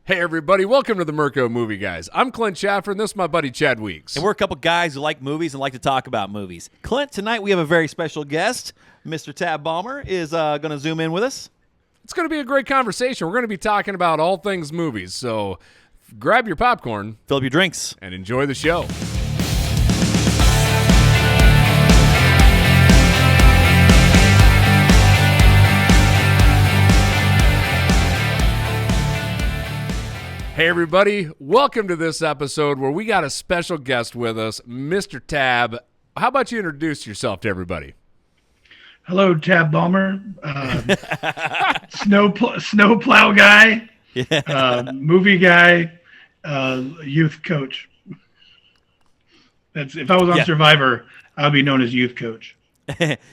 Hey everybody, welcome to the Mirko Movie Guys. I'm Clint Schaffer, and this is my buddy Chad Weeks. And we're a couple guys who like movies and like to talk about movies. Clint, tonight we have a very special guest. Mr. Tab Ballmer is going to zoom in with us. It's going to be a great conversation. We're going to be talking about all things movies, so grab your popcorn, Fill up your drinks. and enjoy the show. Hey everybody, welcome to this episode where we got a special guest with us, Mr. Tab. How about you introduce yourself to everybody? Hello, Tab Ballmer, snow plow guy, movie guy, youth coach. That's if I was on Survivor, I would be known as youth coach.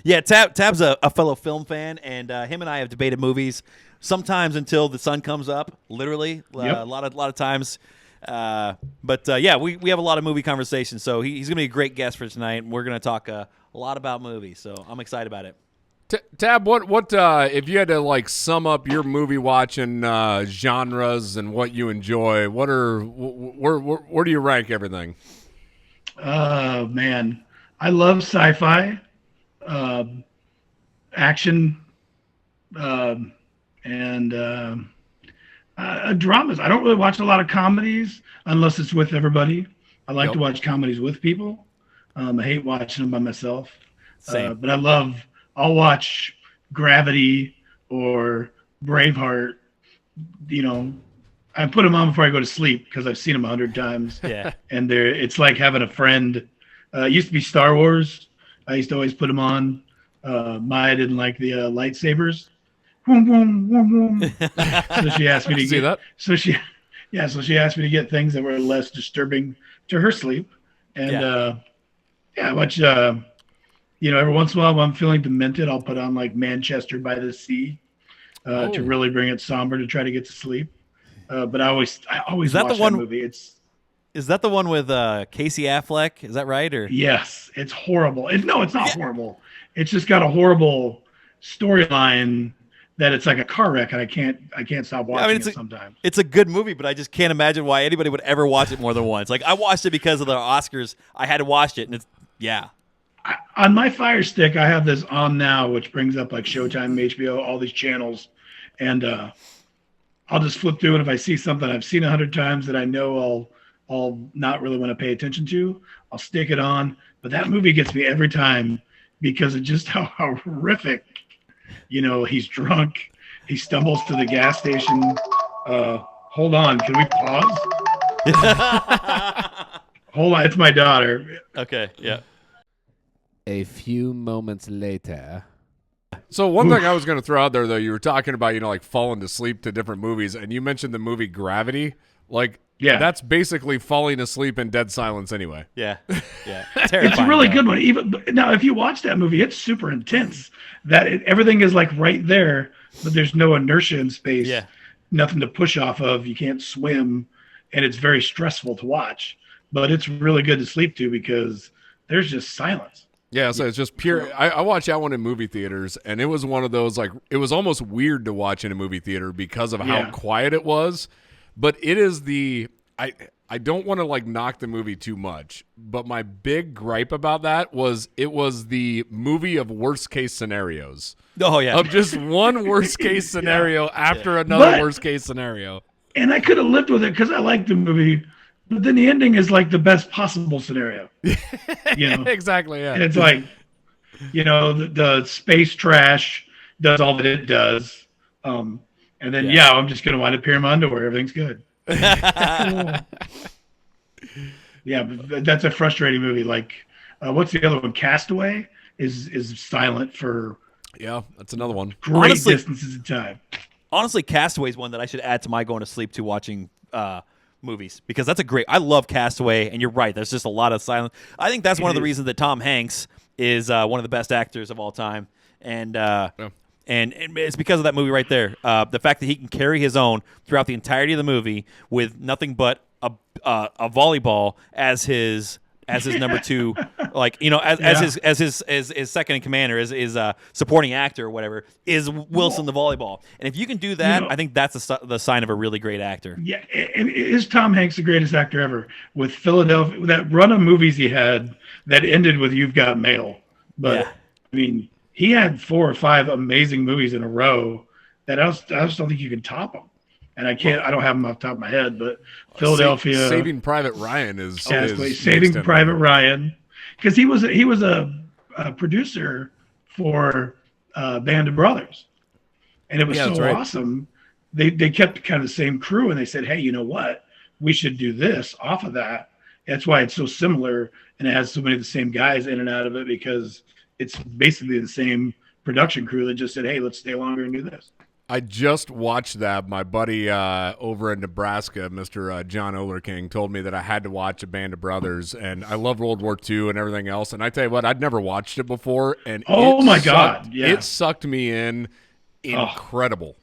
Yeah, Tab's a fellow film fan, and him and I have debated movies sometimes until the sun comes up. Literally, a lot of times. But we have a lot of movie conversations, so he's going to be a great guest for tonight. And we're going to talk a lot about movies, so I'm excited about it. Tab, what if you had to sum up your movie watching genres and what you enjoy? Where do you rank everything? Man, I love sci-fi, action, and dramas. I don't really watch a lot of comedies unless it's with everybody. I like to watch comedies with people. I hate watching them by myself. Same. But I'll watch Gravity or Braveheart. You know, I put them on before I go to sleep because I've seen them 100 times. Yeah. And it's like having a friend. It used to be Star Wars. I used to always put them on. Maya didn't like the lightsabers. Boom, boom, boom, boom. So she asked me to See that? So she asked me to get things that were less disturbing to her sleep. And I watch. Every once in a while when I'm feeling demented, I'll put on like Manchester by the Sea to really bring it somber to try to get to sleep. But I always Is that watch the one? that movie. Is that the one with Casey Affleck? Is that right? Or Yes, it's horrible. It's not horrible. It's just got a horrible storyline that it's like a car wreck, and I can't stop watching it sometimes. It's a good movie, but I just can't imagine why anybody would ever watch it more than once. Like I watched it because of the Oscars. I had to watch it, and it's on my Fire Stick, I have this on now, which brings up like Showtime, HBO, all these channels, and I'll just flip through, and if I see something I've seen 100 times that I know I'll not really want to pay attention to, I'll stick it on. But that movie gets me every time because of just how horrific. He's drunk. He stumbles to the gas station. Hold on, can we pause? Hold on, it's my daughter. okay. Yeah. A few moments later. So one thing I was going to throw out there, though, you were talking about, falling to sleep to different movies, and you mentioned the movie Gravity. That's basically falling asleep in dead silence anyway. Yeah. It's a really good one. Even now, if you watch that movie, it's super intense. Everything is like right there, but there's no inertia in space. Yeah. Nothing to push off of. You can't swim, and it's very stressful to watch. But it's really good to sleep to because there's just silence. Yeah, so it's just pure. I watched that one in movie theaters, and it was one of those, it was almost weird to watch in a movie theater because of how quiet it was. But it is I don't want to knock the movie too much, but my big gripe about that was it was the movie of worst case scenarios. Oh, yeah. Of just one worst case scenario after another worst case scenario. And I could have lived with it because I liked the movie. But then the ending is like the best possible scenario. Exactly, yeah. And it's like, the space trash does all that it does. And then, I'm just going to wind up here in my underwear. Everything's good. Yeah, but that's a frustrating movie. What's the other one? Castaway is silent for that's another one. Great distances of time. Honestly, Castaway is one that I should add to my going to sleep to watching movies because that's I love Castaway, and you're right. There's just a lot of silence. I think that's one of the reasons that Tom Hanks is one of the best actors of all time, and it's because of that movie right there. The fact that he can carry his own throughout the entirety of the movie with nothing but a volleyball as his number two Like, as his second in command or his supporting actor or whatever is Wilson the volleyball. And if you can do that, I think that's the sign of a really great actor. Yeah, and is Tom Hanks the greatest actor ever? With Philadelphia, that run of movies he had that ended with You've Got Mail. But I mean, he had 4 or 5 amazing movies in a row that I just don't think you can top them. And I don't have them off the top of my head, but Philadelphia, Saving Private Ryan is Saving Private Ryan, because he was a producer for Band of Brothers, and it was awesome. They kept kind of the same crew, and they said, hey, you know what? We should do this off of that. That's why it's so similar, and it has so many of the same guys in and out of it, because it's basically the same production crew that just said, hey, let's stay longer and do this. I just watched that. My buddy over in Nebraska, Mr. John Olerking, told me that I had to watch A Band of Brothers, and I love World War II and everything else. And I tell you what, I'd never watched it before, and God, it sucked me in. Incredible.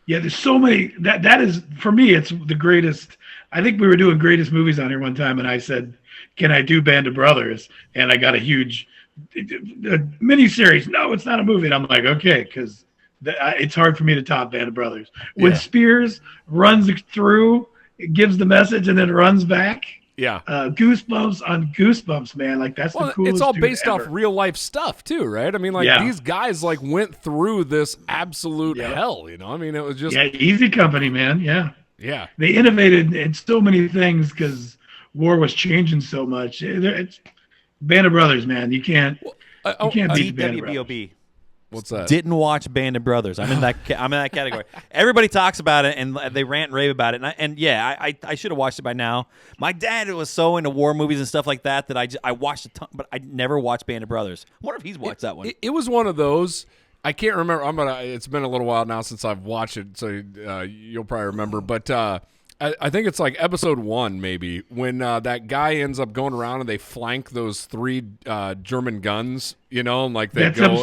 Yeah, there's so many. That is, for me, it's the greatest. I think we were doing greatest movies on here one time, and I said, "Can I do Band of Brothers?" And I got a huge miniseries. No, it's not a movie. And I'm like, okay, because it's hard for me to top Band of Brothers. When Spears runs through, it gives the message, and then runs back. Yeah. Goosebumps on Goosebumps, man. Like, that's the coolest. It's all based ever. off real life stuff too, right? I mean, like these guys like went through this absolute hell, I mean, it was just Easy Company, man. Yeah. They innovated in so many things because war was changing so much. It's Band of Brothers, man. You can't beat Band of Brothers. What's that? Didn't watch Band of Brothers. I'm in that category. Everybody talks about it and they rant and rave about it. And I should have watched it by now. My dad was so into war movies and stuff like that I watched a ton, but I never watched Band of Brothers. I wonder if he's watched that one. It was one of those. I can't remember. It's been a little while now since I've watched it, so you'll probably remember. But I think it's like episode 1, maybe, when that guy ends up going around and they flank those 3 German guns, and like they go.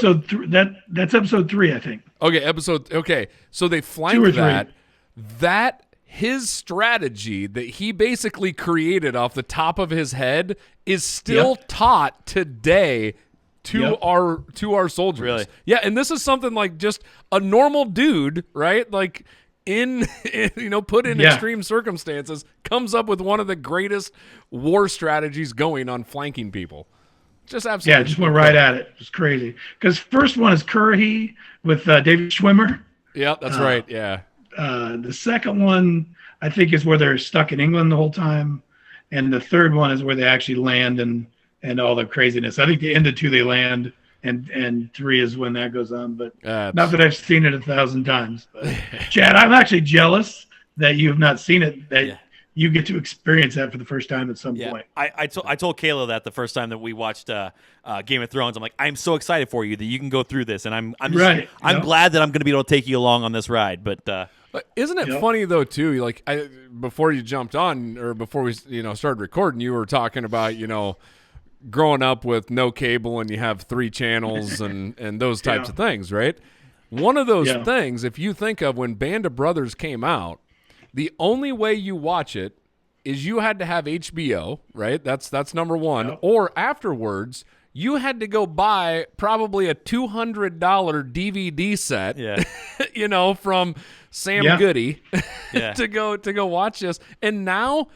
That's episode 3, I think. Okay, so they flank that. That his strategy that he basically created off the top of his head is still taught today to our soldiers. Really? Yeah, and this is something like just a normal dude, right? Like put in extreme circumstances, comes up with one of the greatest war strategies going on flanking people. Just absolutely. Yeah, just went right at it. It's crazy. Because first one is Currahee with David Schwimmer. Yeah, that's right. Yeah. The second one, I think, is where they're stuck in England the whole time. And the third one is where they actually land and all the craziness. I think the end of 2 they land, and 3 is when that goes on. But not that I've seen it 1,000 times. But, Chad, I'm actually jealous that you have not seen it, that you get to experience that for the first time at some point. I told Kayla that the first time that we watched Game of Thrones. I'm like, I'm so excited for you that you can go through this, and I'm glad that I'm going to be able to take you along on this ride. But isn't it funny though too? Like before you jumped on, or before we started recording, you were talking about growing up with no cable and you have 3 channels and those types of things, right? One of those things, if you think of when Band of Brothers came out, the only way you watch it is you had to have HBO, right? That's number 1. Yep. Or afterwards, you had to go buy probably a $200 DVD set, from Sam Goody to go watch this. And now,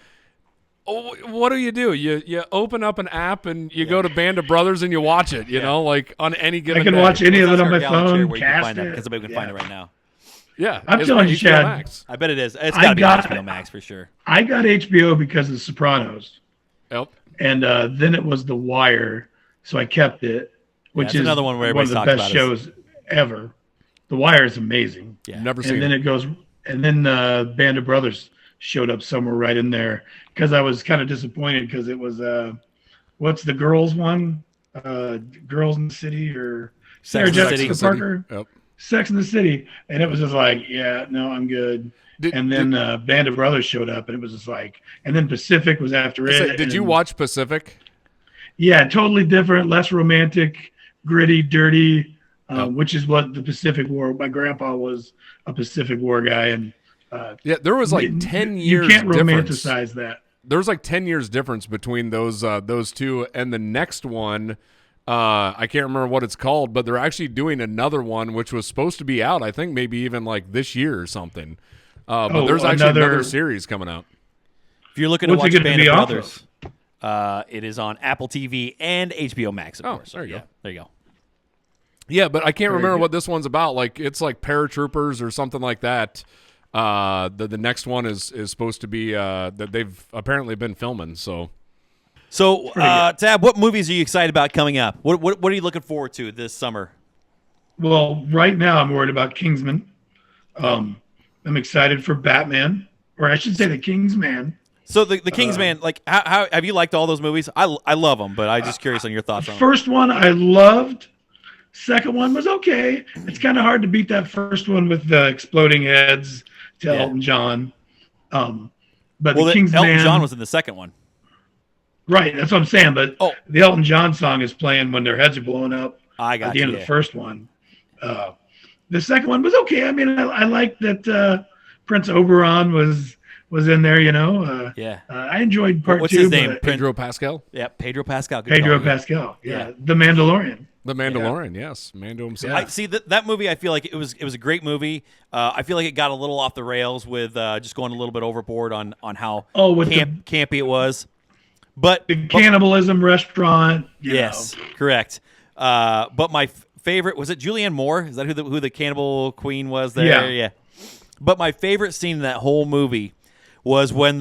what do? You open up an app and you go to Band of Brothers and you watch it, like on any given day. I can watch any of it on my phone. Because we can find it right now. Yeah. I'm telling you, Chad. Max. I bet it is. It's got to be HBO Max for sure. I got HBO because of The Sopranos. Yep. And then it was The Wire, so I kept it, which is another one where one of the best shows ever. The Wire is amazing. Yeah. Never seen it. And then it goes, and then Band of Brothers showed up somewhere right in there, because I was kind of disappointed because it was what's the girls one? Girls in the City, or Sex and the City. Parker? Yep. Sex in the City. And it was just like, no, I'm good. And then Band of Brothers showed up, and it was just like, and then Pacific was after it. Did you watch Pacific? Yeah, totally different, less romantic, gritty, dirty, which is what the Pacific War. My grandpa was a Pacific War guy, and there was like 10 years. You can't difference. romanticize that. there's like 10 years difference between those two, and the next one, I can't remember what it's called, but they're actually doing another one which was supposed to be out, I think maybe even like this year or something. But there's actually another series coming out. If you're looking to What's watch it gonna Band be of off Brothers, it is on Apple TV and HBO Max, of course. there you go. There you go. Yeah, but I can't remember what this one's about. Like it's like paratroopers or something like that. The next one is supposed to be that they've apparently been filming. So Tab, what movies are you excited about coming up? What are you looking forward to this summer? Well, right now I'm worried about Kingsman. I'm excited for Batman, or I should say the Kingsman. So the Kingsman, like, how have you liked all those movies? I love them, but I'm just curious on your thoughts on them. First one I loved. Second one was okay. It's kind of hard to beat that first one with the exploding heads to Elton John. But the Kingsman, Elton John was in the second one. Right, that's what I'm saying. But the Elton John song is playing when their heads are blowing up at the end of the first one. The second one was okay. I mean, I like that Prince Oberon was in there. I enjoyed part 2. What's his name? Pedro Pascal. Yeah, Pedro Pascal. Good Pedro call. Pascal. Yeah, The Mandalorian. The Mandalorian, yes, Mando himself. I see that movie. I feel like it was a great movie. I feel like it got a little off the rails with just going a little bit overboard on how campy it was. But the cannibalism restaurant. Yes, correct. But my favorite was it Julianne Moore? Is that who the cannibal queen was there? Yeah. But my favorite scene in that whole movie was when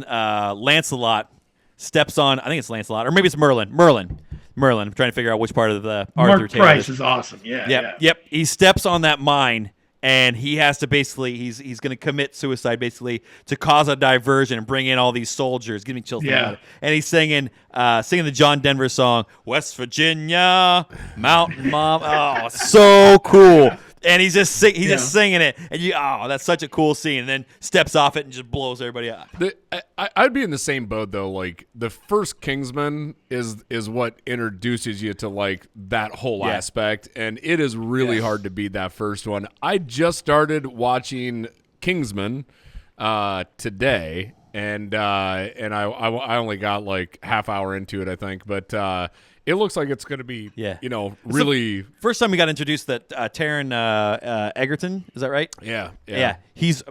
Lancelot steps on. I think it's Lancelot, or maybe it's Merlin. I'm trying to figure out which part of the Arthur Mark tale Price is awesome. Yep. He steps on that mine, and he has to basically he's going to commit suicide basically to cause a diversion and bring in all these soldiers. Give me chills. About it. And he's singing the John Denver song, West Virginia, Mountain Mom. Oh, so cool. And he's just singing it, and that's such a cool scene. And then steps off it and just blows everybody up. I'd be in the same boat though. Like the first Kingsman is what introduces you to like that whole aspect, and it is really hard to beat that first one. I just started watching Kingsman today, and I only got like half hour into it, I think, but. It looks like it's going to be, really. First time we got introduced that Taron Egerton, is that right? Yeah. He's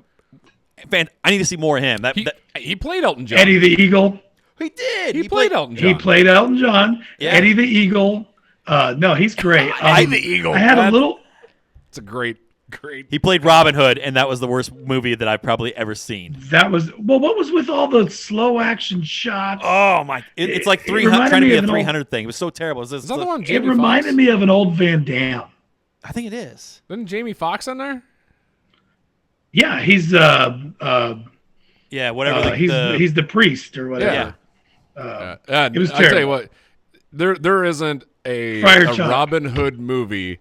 I need to see more of him. He played Elton John. Eddie the Eagle. He did. He played Elton John. He played Elton John. Yeah. Eddie the Eagle. No, he's great. Eddie the Eagle. I had a little. It's a great. He played Robin Hood, and that was the worst movie that I've probably ever seen. What was with all the slow action shots? Oh my! It's like 300 trying to be a 300 thing. It was so terrible. It reminded me of an old Van Damme. I think it is. Isn't Jamie Foxx in there? Yeah, he's whatever. He's the priest or whatever. Yeah. It was terrible. I tell you what, there isn't a Robin Hood movie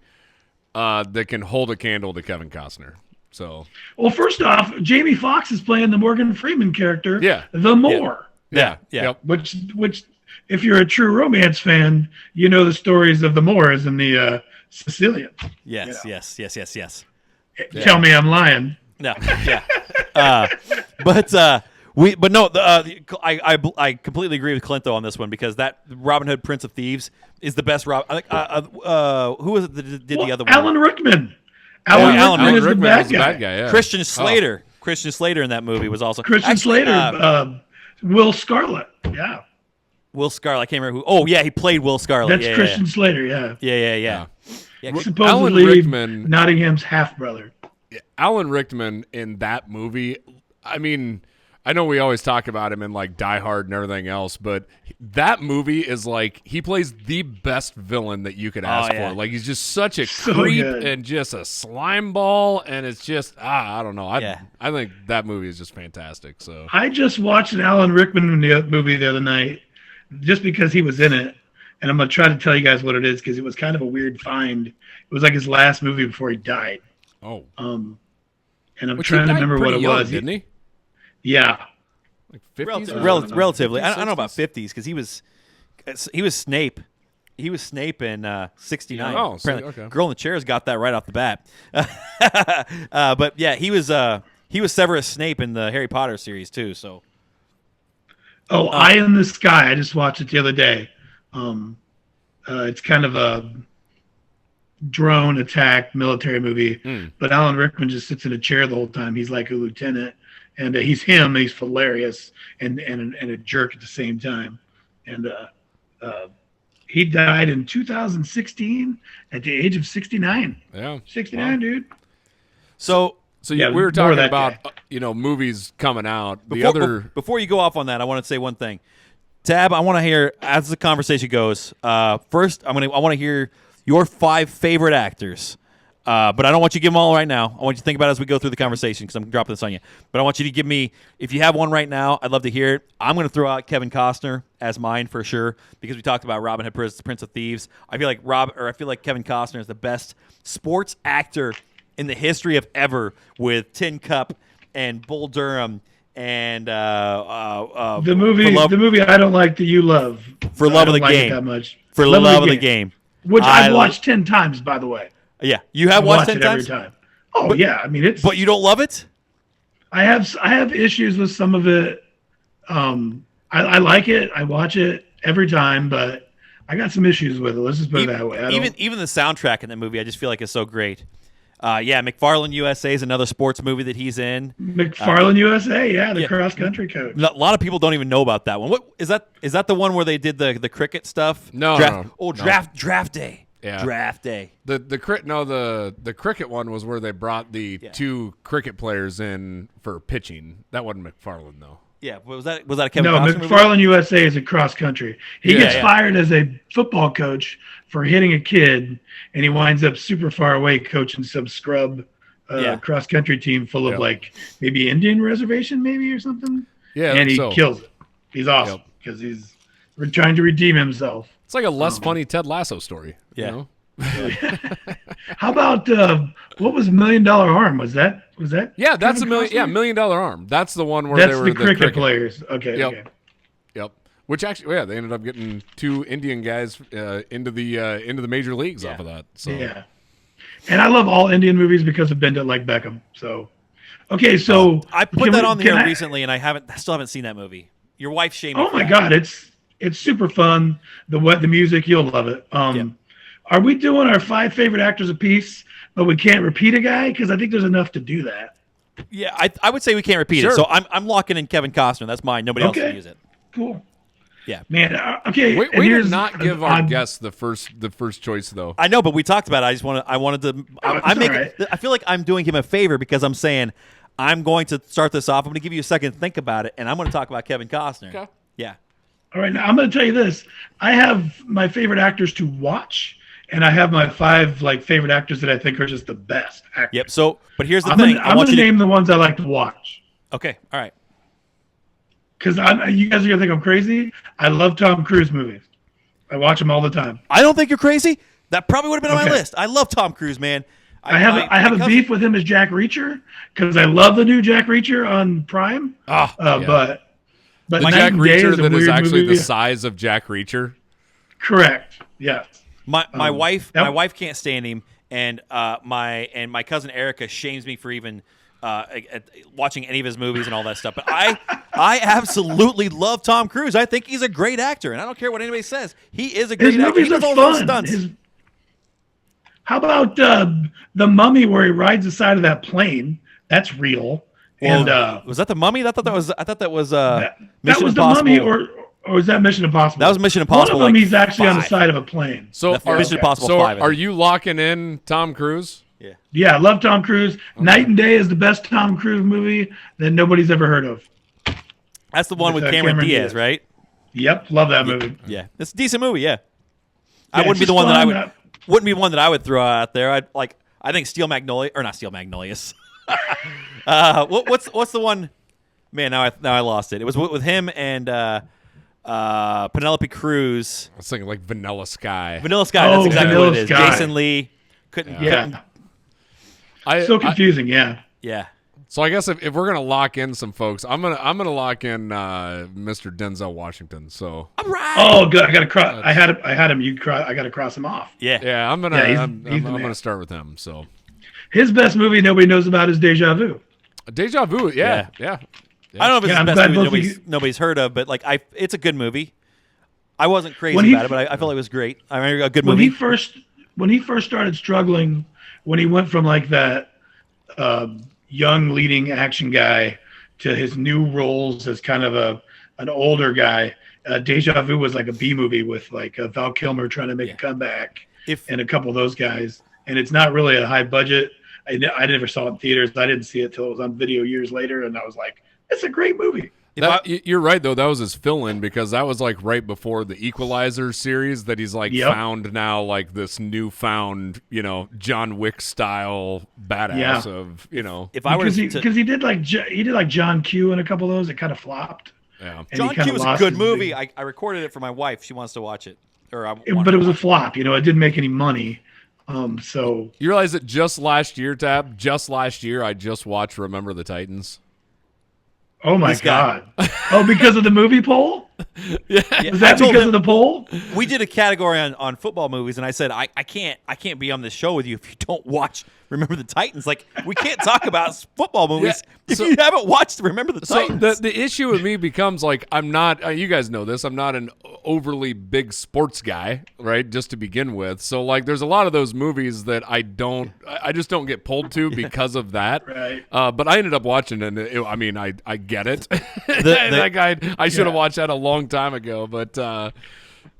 that can hold a candle to Kevin Costner. So, well, first off, Jamie Foxx is playing the Morgan Freeman character, the Moor. Yeah. Which, if you're a true romance fan, you know the stories of the Moors and the Sicilians. Yes. Tell me I'm lying. No, yeah. I completely agree with Clint though on this one because that Robin Hood Prince of Thieves is the best. Who was it that did the other one? Alan Rickman. Alan Rickman is the bad guy. Yeah. Christian Slater. Christian Slater in that movie was also Slater. Will Scarlet. Yeah. Will Scarlet. I can't remember who. Oh yeah, he played Will Scarlet. That's Christian Slater. Yeah. Supposedly Alan Rickman, Nottingham's half brother. Alan Rickman in that movie. I mean, I know we always talk about him in like Die Hard and everything else, but that movie is like he plays the best villain that you could ask for. Like he's just such a creep and just a slime ball, and it's just I don't know. I think that movie is just fantastic. So I just watched an Alan Rickman movie the other night, just because he was in it, and I'm gonna try to tell you guys what it is because it was kind of a weird find. It was like his last movie before he died. Oh. And I'm trying to remember what it was. Didn't he? Yeah. Like 50s? Relatively. I don't know about 50s because he was Snape. He was Snape in 69. Oh, okay. Girl in the Chairs got that right off the bat. But yeah, he was he was Severus Snape in the Harry Potter series too. So Oh, Eye in the Sky. I just watched it the other day. It's kind of a drone attack military movie, but Alan Rickman just sits in a chair the whole time. He's like a lieutenant, and he's him. He's hilarious and a jerk at the same time. And he died in 2016 at the age of 69. Yeah, 69, wow. Dude. So yeah, we were talking about movies coming out. Before you go off on that, I want to say one thing. Tab, I want to hear, as the conversation goes, first I want to hear your 5 favorite actors. But I don't want you to give them all right now. I want you to think about it as we go through the conversation because I'm dropping this on you. But I want you to give me, if you have one right now, I'd love to hear it. I'm going to throw out Kevin Costner as mine for sure because we talked about Robin Hood, Prince of Thieves. I feel like Kevin Costner is the best sports actor in the history of ever with Tin Cup and Bull Durham and the movie I don't like that you love for love of the game that much for love of the game, which I've watched 10 times by the way. Yeah, you have watched 10 times every time. Oh yeah, I mean it's. But you don't love it. I have issues with some of it. I like it. I watch it every time, but I got some issues with it. Let's just put it that way. Even the soundtrack in that movie, I just feel like is so great. McFarland USA is another sports movie that he's in. McFarland USA, the cross country coach. A lot of people don't even know about that one. What is that? Is that the one where they did the cricket stuff? No. Draft day. Yeah. Draft day. The cricket one was where they brought the 2 cricket players in for pitching. That wasn't McFarland though. Yeah, was that a Kevin No, Costner McFarland movie? USA is a cross country. He gets fired as a football coach for hitting a kid, and he winds up super far away coaching some scrub cross country team full of like maybe Indian reservation maybe or something. Yeah, and he kills it. He's awesome because he's trying to redeem himself. It's like a less funny Ted Lasso story. Yeah. You know? How about what was $1 Million Arm? Was that? Yeah, that's $1 Million. Yeah, $1 Million Arm. That's the one where that's they were the cricket players. Okay. Yep. Okay. Yep. Which actually, they ended up getting 2 Indian guys into the major leagues off of that. So yeah. And I love all Indian movies because of Bend It Like Beckham. So, okay, so I put that on the air recently, and I still haven't seen that movie. Your wife shamed me. Oh my God, it's super fun. The music, you'll love it. Are we doing our 5 favorite actors apiece, but we can't repeat a guy? Because I think there's enough to do that. Yeah, I would say we can't repeat it. So I'm locking in Kevin Costner. That's mine. Nobody else can use it. Cool. Yeah, man. Okay, we did not give our guests the first choice though. I know, but we talked about it. I wanted to. I feel like I'm doing him a favor because I'm saying I'm going to start this off. I'm going to give you a second to think about it, and I'm going to talk about Kevin Costner. Okay. Yeah. All right. Now I'm going to tell you this. I have my favorite actors to watch, and I have my 5 favorite actors that I think are just the best actors. Yep. So, but here's the thing. I'm going to name the ones I like to watch. Okay. All right. Because you guys are going to think I'm crazy. I love Tom Cruise movies. I watch them all the time. I don't think you're crazy. That probably would have been on my list. I love Tom Cruise, man. I have a beef with him as Jack Reacher because I love the new Jack Reacher on Prime. But the Jack Reacher that is actually the size of Jack Reacher. Correct. Yes. My wife can't stand him, and my cousin Erica shames me for even watching any of his movies and all that stuff. But I absolutely love Tom Cruise. I think he's a great actor, and I don't care what anybody says. He is a great actor. His movies are fun. How about The Mummy, where he rides the side of that plane? That's real. Well, and was that The Mummy? I thought that was Mission Impossible. The Mummy, or was that Mission Impossible? That was Mission Impossible. One of them, he's actually on the side of a plane. So Mission Impossible 5. Are you locking in Tom Cruise? Yeah, I love Tom Cruise. Okay. Night and Day is the best Tom Cruise movie that nobody's ever heard of. That's the one with Cameron Diaz, right? Yep, love that movie. Yeah, it's a decent movie. Yeah, I wouldn't be the one that I would. Wouldn't be one that I would throw out there. I think Steel Magnolia or not Steel Magnolias. What's the one? Man, now I lost it. It was with him and Penelope Cruz. I was thinking like Vanilla Sky. Vanilla Sky. That's exactly what it is. Jason Lee couldn't. So confusing. Yeah. So I guess if we're gonna lock in some folks, I'm gonna lock in Mr. Denzel Washington. So all right. Oh, good. I got to cross. I had him. I got to cross him off. Yeah. I'm gonna start with him. So his best movie nobody knows about is Deja Vu. Deja Vu. Yeah. I don't know if it's Yeah, I'm the glad best both movie of you- nobody's heard of, but like it's a good movie. I wasn't crazy When he- about it, but I felt like it was great. I remember a good when movie. he first started struggling, when he went from like that young leading action guy to his new roles as kind of an older guy, Deja Vu was like a B movie with like Val Kilmer trying to make a comeback and a couple of those guys. And it's not really a high budget. I never saw it in theaters. I didn't see it till it was on video years later, and I was like, it's a great movie. You're right though. That was his fill-in because that was like right before the Equalizer series that he's like found now like this newfound, John Wick style badass of, If I were because he did like John Q in a couple of those, it kind of flopped. Yeah. And John he kinda Q was a lost good his movie. big- I recorded it for my wife. She wants to watch it. But it was a flop. It didn't make any money. So You realize that just last year, I just watched Remember the Titans. oh my This guy. god! Oh, because of the movie poll? Yeah, Was that because of the poll? we did a category on football movies, and I said I can't be on this show with you if you don't watch Remember the Titans. Like, we can't talk about football movies if you haven't watched Remember the So Titans. the issue with me becomes like I'm not. You guys know this. I'm not an overly big sports guy, right? Just to begin with. So like, there's a lot of those movies that I just don't get pulled to because of that. Right. But I ended up watching it. And I get it. The- That guy, I should have watched that a long time ago. But the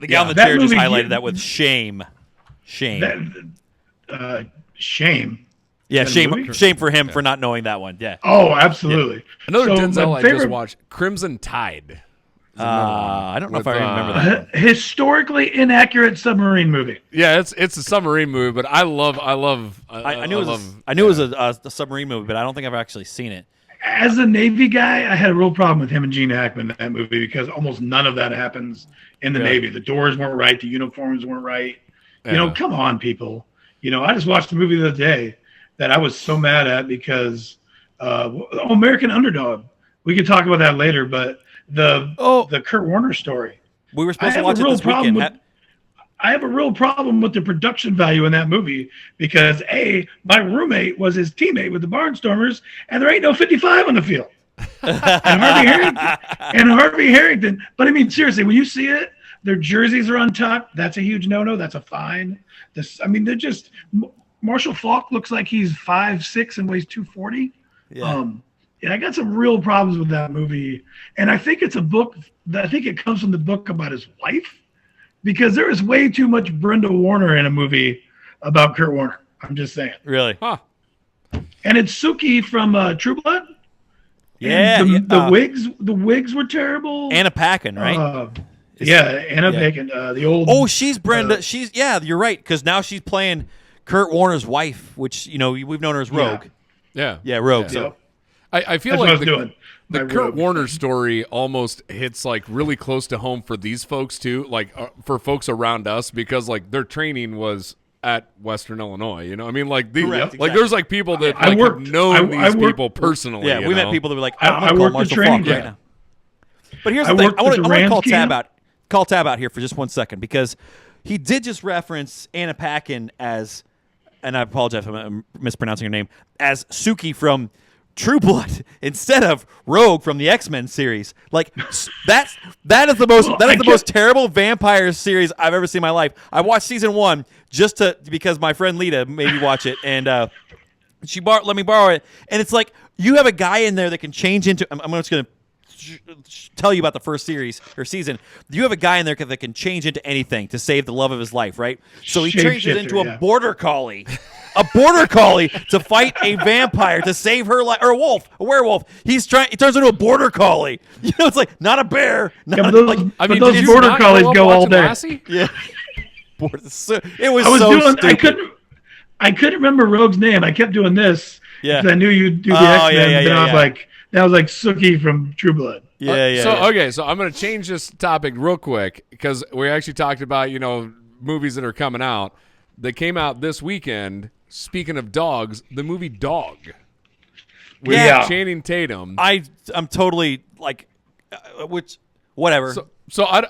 guy on the That chair just movie- highlighted that with shame. Shame. Shame. Yeah, that a shame. movie? Shame for him for not knowing that one. Yeah. Oh, absolutely. another So, Denzel my I just favorite- watched, Crimson Tide. I don't know if I With, remember that. One. Historically inaccurate submarine movie. Yeah, it's a submarine movie, but I love. I knew it was a submarine movie, but I don't think I've actually seen it. As a Navy guy, I had a real problem with him and Gene Hackman in that movie because almost none of that happens in the Navy. The doors weren't right. The uniforms weren't right. Yeah. Come on, people. I just watched a movie the other day that I was so mad at because American Underdog. We could talk about that later, but the Kurt Warner story. We were supposed I to have watch a it real this problem weekend. with- I have a real problem with the production value in that movie because my roommate was his teammate with the Barnstormers, and there ain't no 55 on the field. and Harvey Harrington. But I mean, seriously, when you see it, their jerseys are on top. That's a huge no-no. That's a fine. They're just Marshall Faulk looks like he's 5'6" and weighs 240. Yeah. And I got some real problems with that movie. And I think it's a book. I think it comes from the book about his wife. Because there is way too much Brenda Warner in a movie about Kurt Warner. I'm just saying. Really? Huh. And it's Suki from True Blood. Yeah. And the wigs were terrible. Anna Paquin, right? Anna Paquin, the old. Oh, she's Brenda. You're right, because now she's playing Kurt Warner's wife, which we've known her as Rogue. Yeah. Yeah, Rogue. Yeah. So Yep. I feel That's what I like was doing. the My Kurt Rogue. Warner story almost hits like really close to home for these folks too, like for folks around us, because like their training was at Western Illinois. Like these, Correct, like exactly. there's like people that I like, worked- have known I these worked- people personally. yeah, we met people that were like, I'm I going to call worked the Marshall training Faulk right camp. now. But here's I the thing. worked I with want the to Rams call Tab out here for just 1 second, because he did just reference Anna Paquin as, and I apologize if I'm mispronouncing her name, as Suki from True Blood instead of Rogue from the X-Men series. Like that is the most terrible vampire series I've ever seen in my life. I watched season 1 just because my friend Lita made me watch it, and she let me borrow it. And it's like, you have a guy in there that can change into. I'm just gonna tell you about the first series or season. You have a guy in there that can change into anything to save the love of his life, right? So he changes into a border collie. A border collie to fight a vampire to save her life, or a werewolf. He turns into a border collie. It's like not a bear. Yeah, I mean, those did you border not collies grow up go all watching day. Lassie? Yeah. It was I was so doing. stupid. I couldn't remember Rogue's name. I kept doing this. Yeah. 'cause I knew you'd do the Oh, X-Men. yeah, and yeah, I was yeah. like, that was like Suki from True Blood. So I'm going to change this topic real quick because we actually talked about movies that are coming out. They came out this weekend. Speaking of dogs, the movie Dog with Yeah. Channing Tatum. I'm totally like, whatever. So I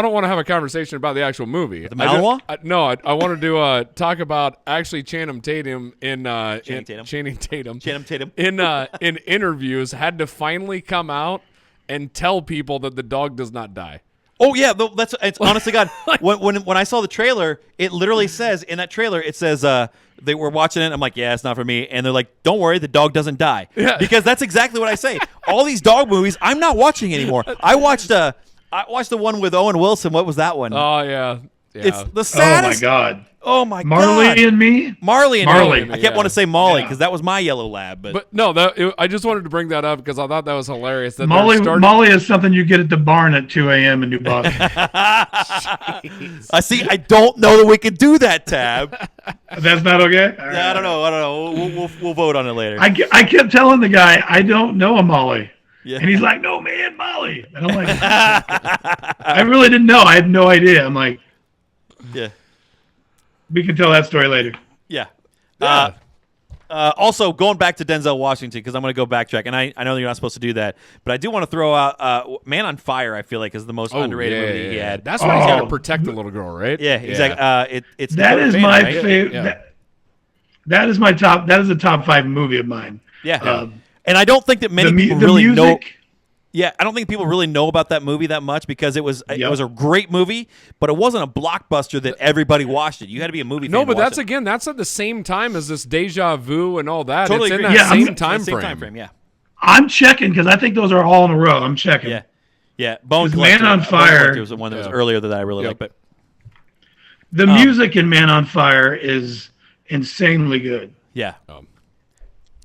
don't want to have a conversation about the actual movie. The Malinois? I wanted to talk about actually Channing Tatum Channing Tatum in interviews had to finally come out and tell people that the dog does not die. Oh yeah, it's honestly God. When I saw the trailer, it literally says in that trailer, it says they were watching it. I'm like, yeah, it's not for me. And they're like, don't worry, the dog doesn't die. Yeah. Because that's exactly what I say. All these dog movies, I'm not watching anymore. I watched the one with Owen Wilson. What was that one? Oh yeah. It's the Oh saddest. my God. Oh my Marley God. and me. Marley and Marley. me. I kept Yeah. wanting to say Molly Yeah. because that was my yellow lab. But No, I just wanted to bring that up because I thought that was hilarious. That Molly, they're starting- Molly is something you get at the barn at 2 a.m. in New Boston. I see. I don't know that we can do that, Tab. That's not okay? All Yeah, I right. don't know. We'll vote on it later. I kept telling the guy, I don't know a Molly. Yeah. And he's like, no, man, Molly. And I'm like, I really didn't know. I had no idea. I'm like, Yeah. we can tell that story later. Yeah. Yeah. Also, going back to Denzel Washington, because I'm going to go backtrack, and I know you're not supposed to do that, but I do want to throw out Man on Fire, I feel like, is the most underrated movie he had. That's when he's got to Oh. protect the little girl, right? Yeah, exactly. It's That Dakota is Fanning, my right? favorite. Yeah. That is my top. That is a top 5 movie of mine. Yeah. And I don't think that many The people the really music. know. Yeah, I don't think people really know about that movie that much because it was Yep. a great movie, but it wasn't a blockbuster that everybody watched it. You had to be a movie fan. No, to but watch that's it. that's at the same time as this Deja Vu and all that. Totally it's in agree. that Yeah, same time Same frame. time frame. Yeah. I'm checking because I think those are all in a row. I'm checking. Yeah. Yeah. Bone 'Cause Man Collector. on Bone Fire- Collector was the one that was Yeah. earlier that I really Yep. liked, but The music in Man on Fire is insanely good. yeah.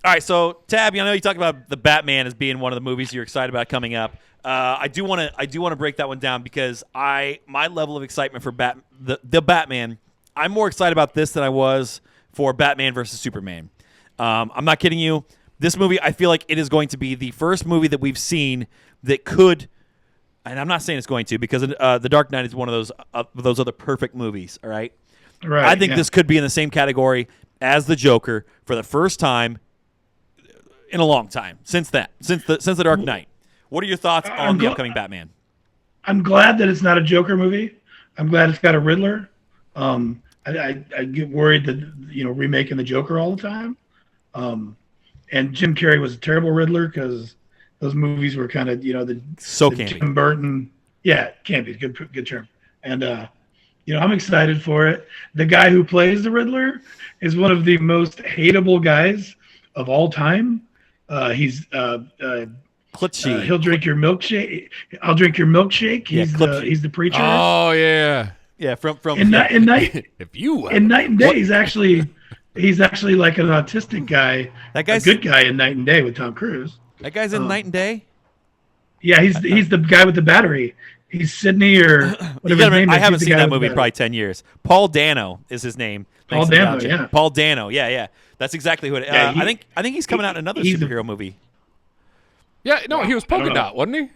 All right, so Tab, I know you talked about the Batman as being one of the movies you're excited about coming up. I do want to break that one down because my level of excitement for the Batman, I'm more excited about this than I was for Batman versus Superman. I'm not kidding you. This movie, I feel like it is going to be the first movie that we've seen that could, and I'm not saying it's going to because The Dark Knight is one of those other perfect movies. All right, Right. I think yeah. this could be in the same category as the Joker for the first time in a long time since the Dark Knight. What are your thoughts on the upcoming Batman? I'm glad that it's not a Joker movie. I'm glad it's got a Riddler. I get worried that remaking the Joker all the time. And Jim Carrey was a terrible Riddler because those movies were kind of So the campy. Tim Burton. Yeah, campy. Good term. And I'm excited for it. The guy who plays the Riddler is one of the most hateable guys of all time. He's Klitschy. he'll drink your milkshake. I'll drink your milkshake. Yeah, He's the preacher. Oh yeah. Yeah, from in night If you in Night and Day, he's actually like an autistic guy. That guy's- a good guy in Night and Day with Tom Cruise. that guy's in Night and Day. Yeah, he's the guy with the battery. He's Sydney or You whatever gotta his name remember, is. I haven't He's the seen guy that with the movie in battery. probably 10 years. Paul Dano is his name. Paul Thanks to Dano, Gotcha. yeah. Paul Dano. Yeah. That's exactly what. Yeah, I think he's coming out in another he's a- superhero movie. Yeah, no, he was Polka know. Dot, wasn't he?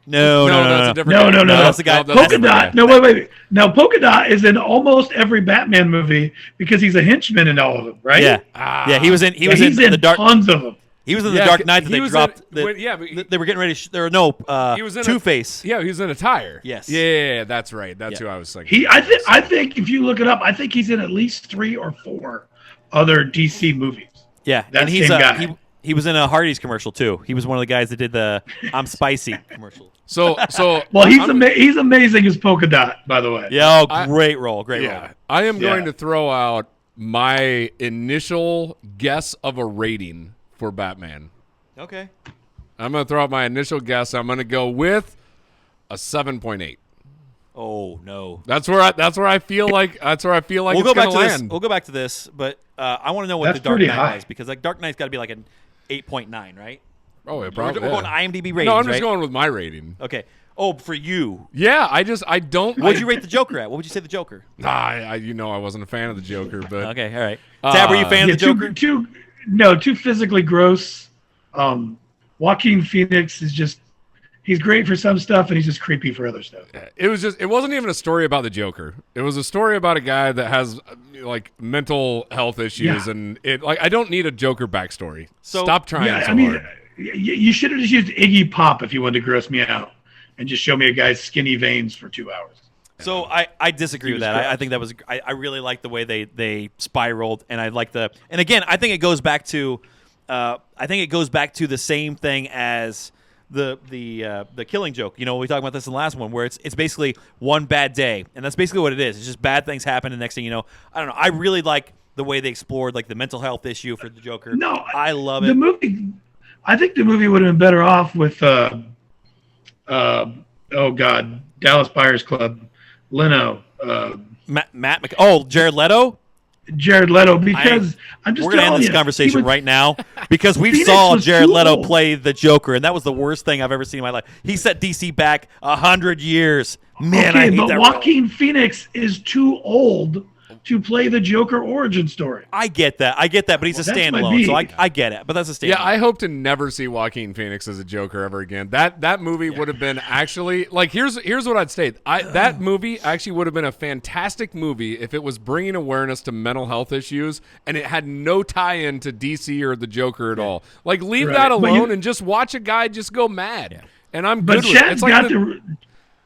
No. that's a different No, guy. no, no. That's the guy. that's Polka the guy. Dot. No, wait. Now Polka Dot is in almost every Batman movie because he's a henchman in all of them, right? Yeah. Yeah, he was in He's in the Dark. tons of them. He was in the Yeah, Dark Knight that he they was dropped. in- when- yeah, but he- they were getting ready. There were no He was in a- Two-Face. Yeah, he was in a tire. Yes. Yeah, that's right. That's Yeah. who I was thinking. I think if you look it up, I think he's in at least 3 or 4 other DC movies. Yeah, That and he's same guy. he was in a Hardee's commercial too. He was one of the guys that did the "I'm Spicy" commercial. So Well, I'm- he's amazing as Polka Dot, by the way. Yeah, great role, great role. Yeah, I am going Yeah. to throw out my initial guess of a rating for Batman. Okay. I'm going to throw out my initial guess. I'm going to go with a 7.8. Oh no. That's where I feel like We'll it's go going back to to this. land. We'll go back to this, but I want to know what That's the Dark pretty Knight high. is because like Dark Knight's got to be like an 8.9, right? Oh, it We're probably. going IMDb ratings, No, I'm just right? going with my rating. Okay. Oh, for you, Yeah, I don't. what'd you rate the Joker at? What would you say the Joker? I I wasn't a fan of the Joker, but Okay, all right. Tab, were you a fan Yeah, of the Joker? too physically gross. Joaquin Phoenix is just he's great for some stuff and he's just creepy for other stuff. it wasn't even a story about the Joker. It was a story about a guy that has like mental health issues, Yeah. and I don't need a Joker backstory. So- Stop trying Yeah, so I mean, hard. you should have just used Iggy Pop if you wanted to gross me out. and just show me a guy's skinny veins for 2 hours. So I disagree with that. I think that was I really like the way they spiraled, and I like and again I think it goes back to the same thing as the Killing Joke. You know, we talked about this in the last one, where it's basically one bad day, and that's basically what it is. It's just bad things happen, and next thing you know, I don't know. I really like the way they explored like the mental health issue for the Joker. No, I love it. The movie, I think the movie would have been better off with Dallas Buyers Club, Leno, Jared Leto. Jared Leto, because I'm just we're gonna end this conversation right now because we saw Jared Leto play the Joker, and that was the worst thing I've ever seen in my life. He set DC back 100 years. Man, I hate that. But Joaquin Phoenix is too old to play the Joker origin story. I get that, but he's a standalone, so I get it. But that's a standalone. Yeah, I hope to never see Joaquin Phoenix as a Joker ever again. That movie would have been actually like here's what I'd state. That movie actually would have been a fantastic movie if it was bringing awareness to mental health issues and it had no tie-in to DC or the Joker at all. Like leave that alone and just watch a guy just go mad. Yeah. And I'm good with it.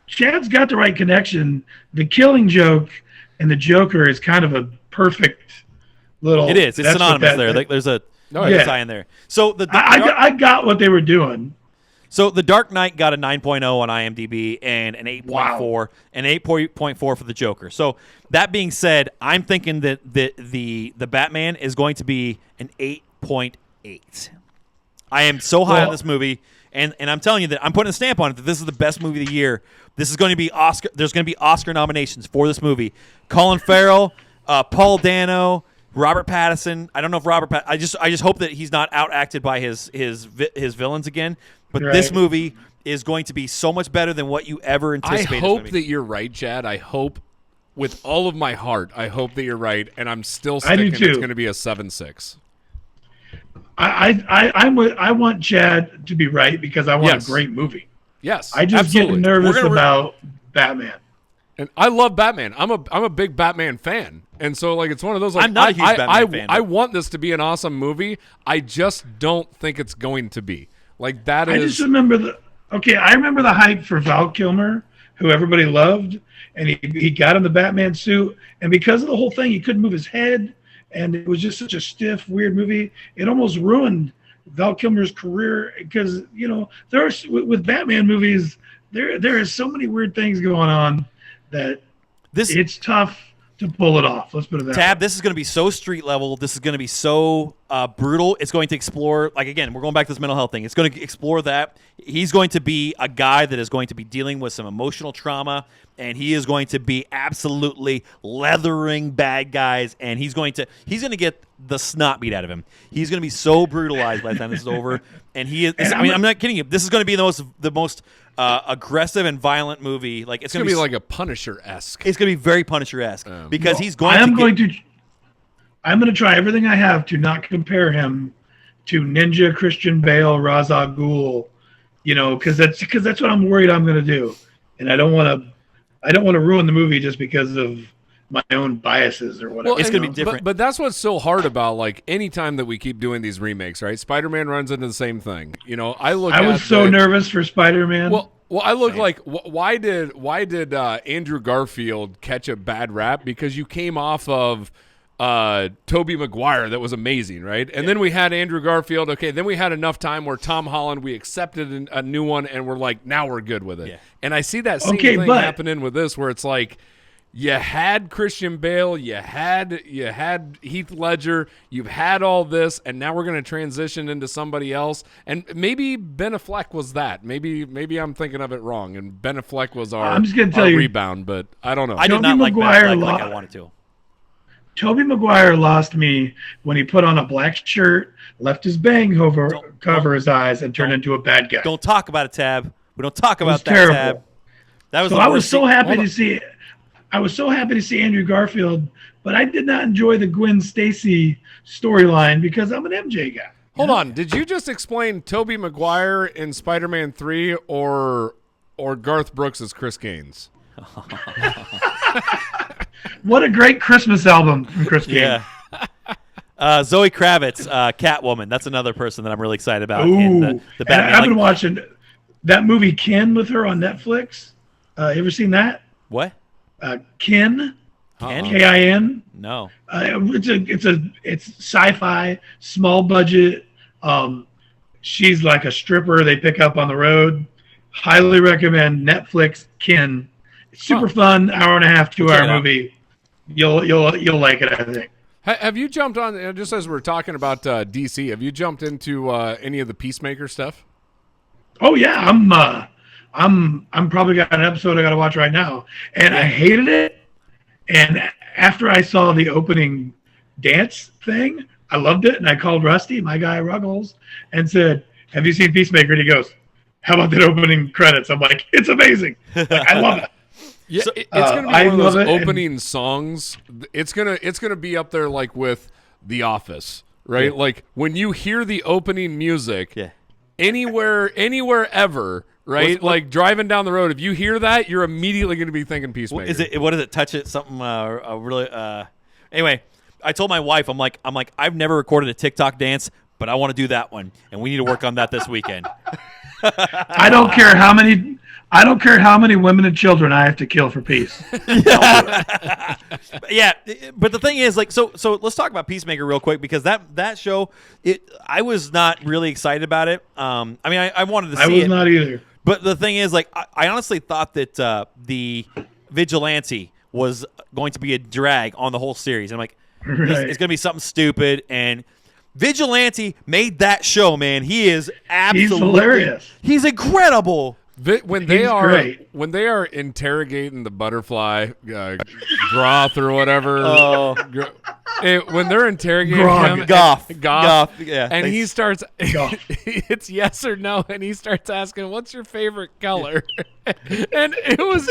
Chad's got the right connection. The Killing Joke and the Joker is kind of a perfect little. It is. It's synonymous there. Like, there's a tie in there. So I got what they were doing. So The Dark Knight got a 9.0 on IMDb and an 8.4, and 8.4 for the Joker. So that being said, I'm thinking that the Batman is going to be an 8.8. I am so high on this movie. And I'm telling you that I'm putting a stamp on it that this is the best movie of the year. This is going to be Oscar. There's going to be Oscar nominations for this movie. Colin Farrell, Paul Dano, Robert Pattinson. I don't know if I just hope that he's not outacted by his villains again. But this movie is going to be so much better than what you ever anticipated. I hope that you're right, Chad. I hope with all of my heart. I hope that you're right, and I'm still sticking. It's going to be a 7.6. I want Chad to be right because I want a great movie. Yes, I just get nervous about Batman. And I love Batman. I'm a big Batman fan, and so like it's one of those. Like, I'm not a huge Batman fan. I want this to be an awesome movie. I just don't think it's going to be. Like that is. I just remember I remember the hype for Val Kilmer, who everybody loved, and he got in the Batman suit, and because of the whole thing, he couldn't move his head. And it was just such a stiff, weird movie. It almost ruined Val Kilmer's career because, you know, with Batman movies, there is so many weird things going on that it's tough to pull it off. Let's put it that way. Tab, this is going to be so street level. This is going to be so brutal. It's going to explore, like, again, we're going back to this mental health thing. It's going to explore that. He's going to be a guy that is going to be dealing with some emotional trauma, and he is going to be absolutely leathering bad guys, and he's going to get the snot beat out of him. He's going to be so brutalized by the time this is over, and he is. I mean, I'm not kidding you. This is going to be the most aggressive and violent movie. Like it's going to be like a Punisher-esque. It's going to be very Punisher-esque because he's going. I'm going to try everything I have to not compare him to Ninja, Christian Bale, Ra's al Ghul, you know, because that's what I'm worried I'm going to do, and I don't want to ruin the movie just because of my own biases or whatever. Well, it's going to be different. But that's what's so hard about, like, any time that we keep doing these remakes, right? Spider-Man runs into the same thing. You know, I was so nervous for Spider-Man. Well, I look like, why did Andrew Garfield catch a bad rap? Because you came off of Tobey Maguire that was amazing, right? And then we had Andrew Garfield. Okay, then we had enough time where Tom Holland, we accepted a new one, and we're like, now we're good with it. Yeah. And I see that same thing happening with this, where it's like, you had Christian Bale, you had Heath Ledger, you've had all this, and now we're going to transition into somebody else. And maybe Ben Affleck was that. Maybe I'm thinking of it wrong, and Ben Affleck was our rebound, but I don't know. I did not like Ben Affleck like I wanted to. Tobey Maguire lost me when he put on a black shirt, left his bang cover his eyes, and turned into a bad guy. Don't talk about it, Tab. We don't talk about that, terrible. Tab. That was. So I was so happy to see. I was so happy to see Andrew Garfield, but I did not enjoy the Gwen Stacy storyline because I'm an MJ guy. Hold on, did you just explain Tobey Maguire in Spider-Man 3 or Garth Brooks as Chris Gaines? What a great Christmas album from Chris Gaines. Yeah. Zoe Kravitz, Catwoman. That's another person that I'm really excited about. Ooh, in the Batman. I've been watching that movie Kin with her on Netflix. You ever seen that? What? Kin, Ken? K-I-N. No. It's sci-fi, small budget. She's like a stripper they pick up on the road. Highly recommend Netflix Kin. It's super fun, hour and a half, 2-hour movie. You'll like it, I think. Have you jumped on, just as we're talking about DC, have you jumped into any of the Peacemaker stuff? Oh yeah, I'm probably got an episode I got to watch right now, and I hated it. And after I saw the opening dance thing, I loved it, and I called Rusty, my guy Ruggles, and said, "Have you seen Peacemaker?" And he goes, "How about that opening credits?" I'm like, "It's amazing! Like, I love it." Yeah, it's gonna be one of those opening songs. It's gonna be up there like with The Office, right? Yeah. Like when you hear the opening music, Yeah. anywhere ever, right? Like driving down the road, if you hear that, you're immediately gonna be thinking Peacemaker. What is it? Touch it? Something really? Anyway, I told my wife, I'm like, I've never recorded a TikTok dance, but I want to do that one, and we need to work on that this weekend. I don't care how many women and children I have to kill for peace. Yeah, but the thing is, like, so let's talk about Peacemaker real quick, because that show, I was not really excited about it. I mean, I wanted to see it. I was not either. But the thing is, like, I honestly thought that the Vigilante was going to be a drag on the whole series. I'm like, it's going to be something stupid, and Vigilante made that show, man. He is absolutely He's hilarious. He's incredible. When they are interrogating the butterfly Groth or whatever, when they're interrogating him, Goff, yeah, and he starts, it's yes or no, and he starts asking, "What's your favorite color?" And it was,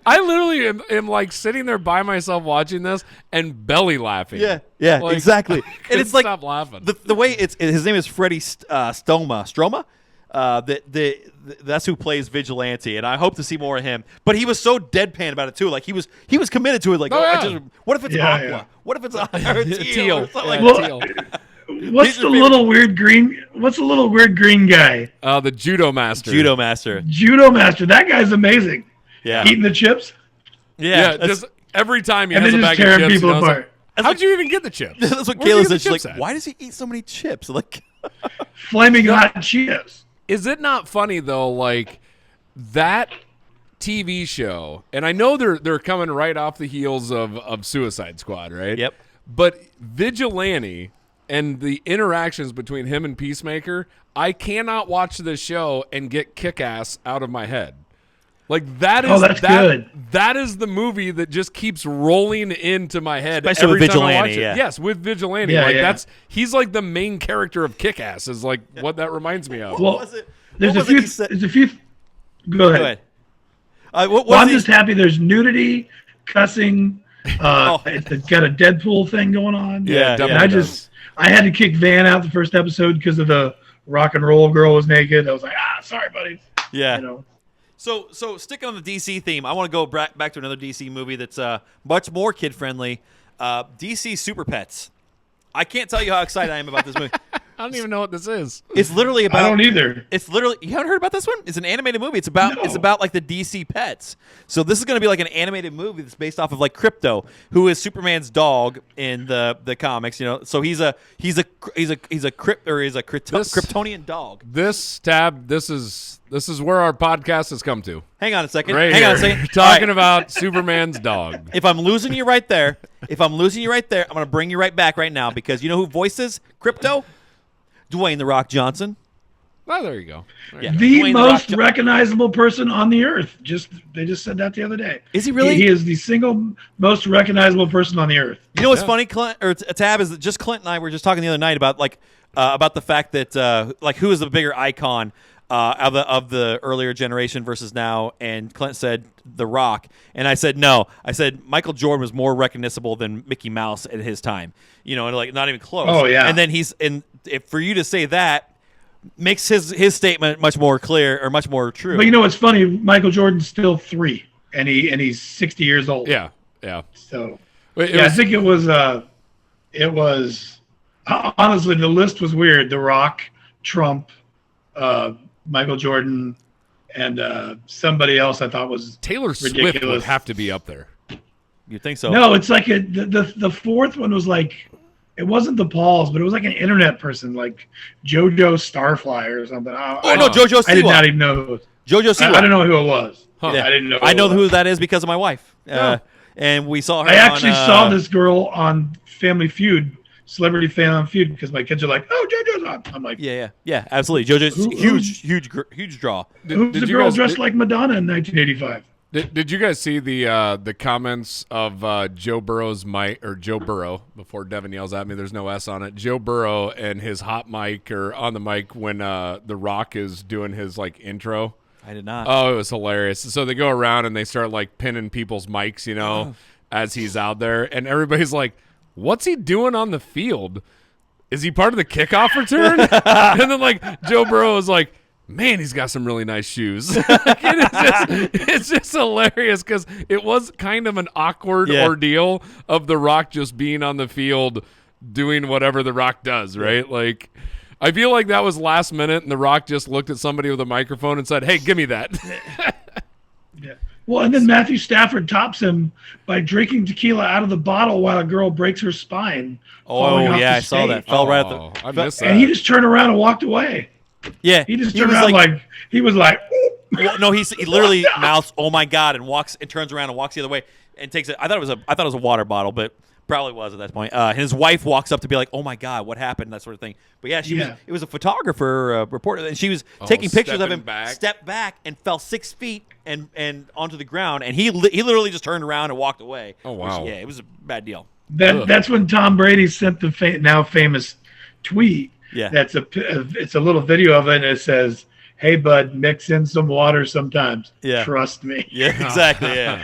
I literally am like sitting there by myself watching this and belly laughing. Yeah, Like, exactly. And it's like stop laughing. The way his name is Freddie Stroma. That's who plays Vigilante, and I hope to see more of him. But he was so deadpan about it too. Like he was committed to it. Like, what if it's aqua? Yeah. What if it's teal? Or something Well, what's the little weird green guy? The judo master. Judo master. That guy's amazing. Yeah. Eating the chips Yeah. Just every time he and has then a just bag of tearing chips, people he knows, apart. like, how'd you even get the chips? That's what Where'd you Kayla get the said. She's chips like, at? why does he eat so many chips? Like, Flaming hot Cheetos. Is it not funny though? Like that TV show, and I know they're coming right off the heels of Suicide Squad, right? Yep. But Vigilante and the interactions between him and Peacemaker, I cannot watch this show and get Kick-Ass out of my head. Like that is good. That is the movie that just keeps rolling into my head Especially every with time I Vigilante, watch it. yeah. Yes, with Vigilante. Yeah, like yeah. he's like the main character of Kick-Ass is like what that reminds me of. Well, was it? there's What a was it few. he said? Go ahead. Go ahead. What Well, I'm was just happy there's nudity, cussing. It's got a Deadpool thing going on. Yeah, And definitely I had to kick Van out the first episode because of the rock and roll girl was naked. I was like, sorry, buddy. Yeah. You know. So sticking on the DC theme, I want to go back to another DC movie that's much more kid friendly. DC Super Pets. I can't tell you how excited I am about this movie. I don't even know what this is. It's literally about. I don't either. It's literally. You haven't heard about this one? It's an animated movie. It's about. No. It's about like the DC pets. So this is going to be like an animated movie that's based off of like Krypto, who is Superman's dog in the comics. You know, so he's a Kryptonian dog. This is where our podcast has come to. Hang on a second. Right Hang here. on a second. Talking All right. about Superman's dog. If I'm losing you right there, I'm going to bring you right back right now, because you know who voices Krypto? Dwayne The Rock Johnson. Oh, there you go. Yeah. The Dwayne most Rock recognizable person on the earth. They just said that the other day. Is he really? He is the single most recognizable person on the earth. You know what's funny, Clint, or Tab, is that just Clint and I were just talking the other night about the fact that like who is the bigger icon of the earlier generation versus now, and Clint said The Rock, and I said no. I said Michael Jordan was more recognizable than Mickey Mouse at his time. You know, and like not even close. Oh, yeah. And then for you to say that makes his statement much more clear or much more true. But you know what's funny? Michael Jordan's still 3, and he's 60 years old. Yeah. So It I was- think it was honestly, the list was weird. The Rock, Trump, Michael Jordan, and somebody else I thought was Taylor Swift ridiculous. would have to be up there. You think so? No, it's like the fourth one was like, it wasn't the Pauls, but it was like an internet person, like JoJo Starflyer or something. No, JoJo Siwa. I did not even know who it was. JoJo Siwa. I don't know who it was. Huh. Yeah. I didn't know. I know it who was. that is because of my wife. Oh. And we saw her. I actually on, saw this girl on Family Feud, Celebrity Family Feud, because my kids are like, "Oh, JoJo's on." I'm like, Yeah, absolutely. JoJo's huge draw. "Who's the you girl guys- dressed like Madonna in 1985?" Did you guys see the comments of Joe Burrow's mic, or Joe Burrow, before Devin yells at me, there's no S on it, Joe Burrow and his hot mic, or on the mic when The Rock is doing his like intro? I did not. Oh, it was hilarious. So they go around and they start like pinning people's mics, as he's out there, and everybody's like, what's he doing on the field? Is he part of the kickoff return? And then like Joe Burrow is like, man, he's got some really nice shoes. It's just hilarious because it was kind of an awkward ordeal of The Rock just being on the field doing whatever The Rock does, right? Like, I feel like that was last minute, and The Rock just looked at somebody with a microphone and said, hey, give me that. Yeah. Well, and then Matthew Stafford tops him by drinking tequila out of the bottle while a girl breaks her spine. falling off the I saw that. stage. Fell right at Oh, the. I missed that. And he just turned around and walked away. Yeah, He just turned was around like he was like, "Ooh." Well, no, he literally mouths "Oh my God" and walks and turns around and walks the other way and takes it. I thought it was a water bottle, but probably was at that point. His wife walks up to be like, "Oh my God, what happened?" That sort of thing. But yeah, it was a photographer reporter, and she was taking pictures of stepping him. back. Stepped back and fell 6 feet and onto the ground, and he literally just turned around and walked away. Oh, wow. Which, yeah, it was a bad deal. That's when Tom Brady sent the now famous tweet. Yeah. It's a little video of it, and it says, "Hey bud, mix in some water sometimes. Yeah. Trust me." Yeah, exactly. Yeah.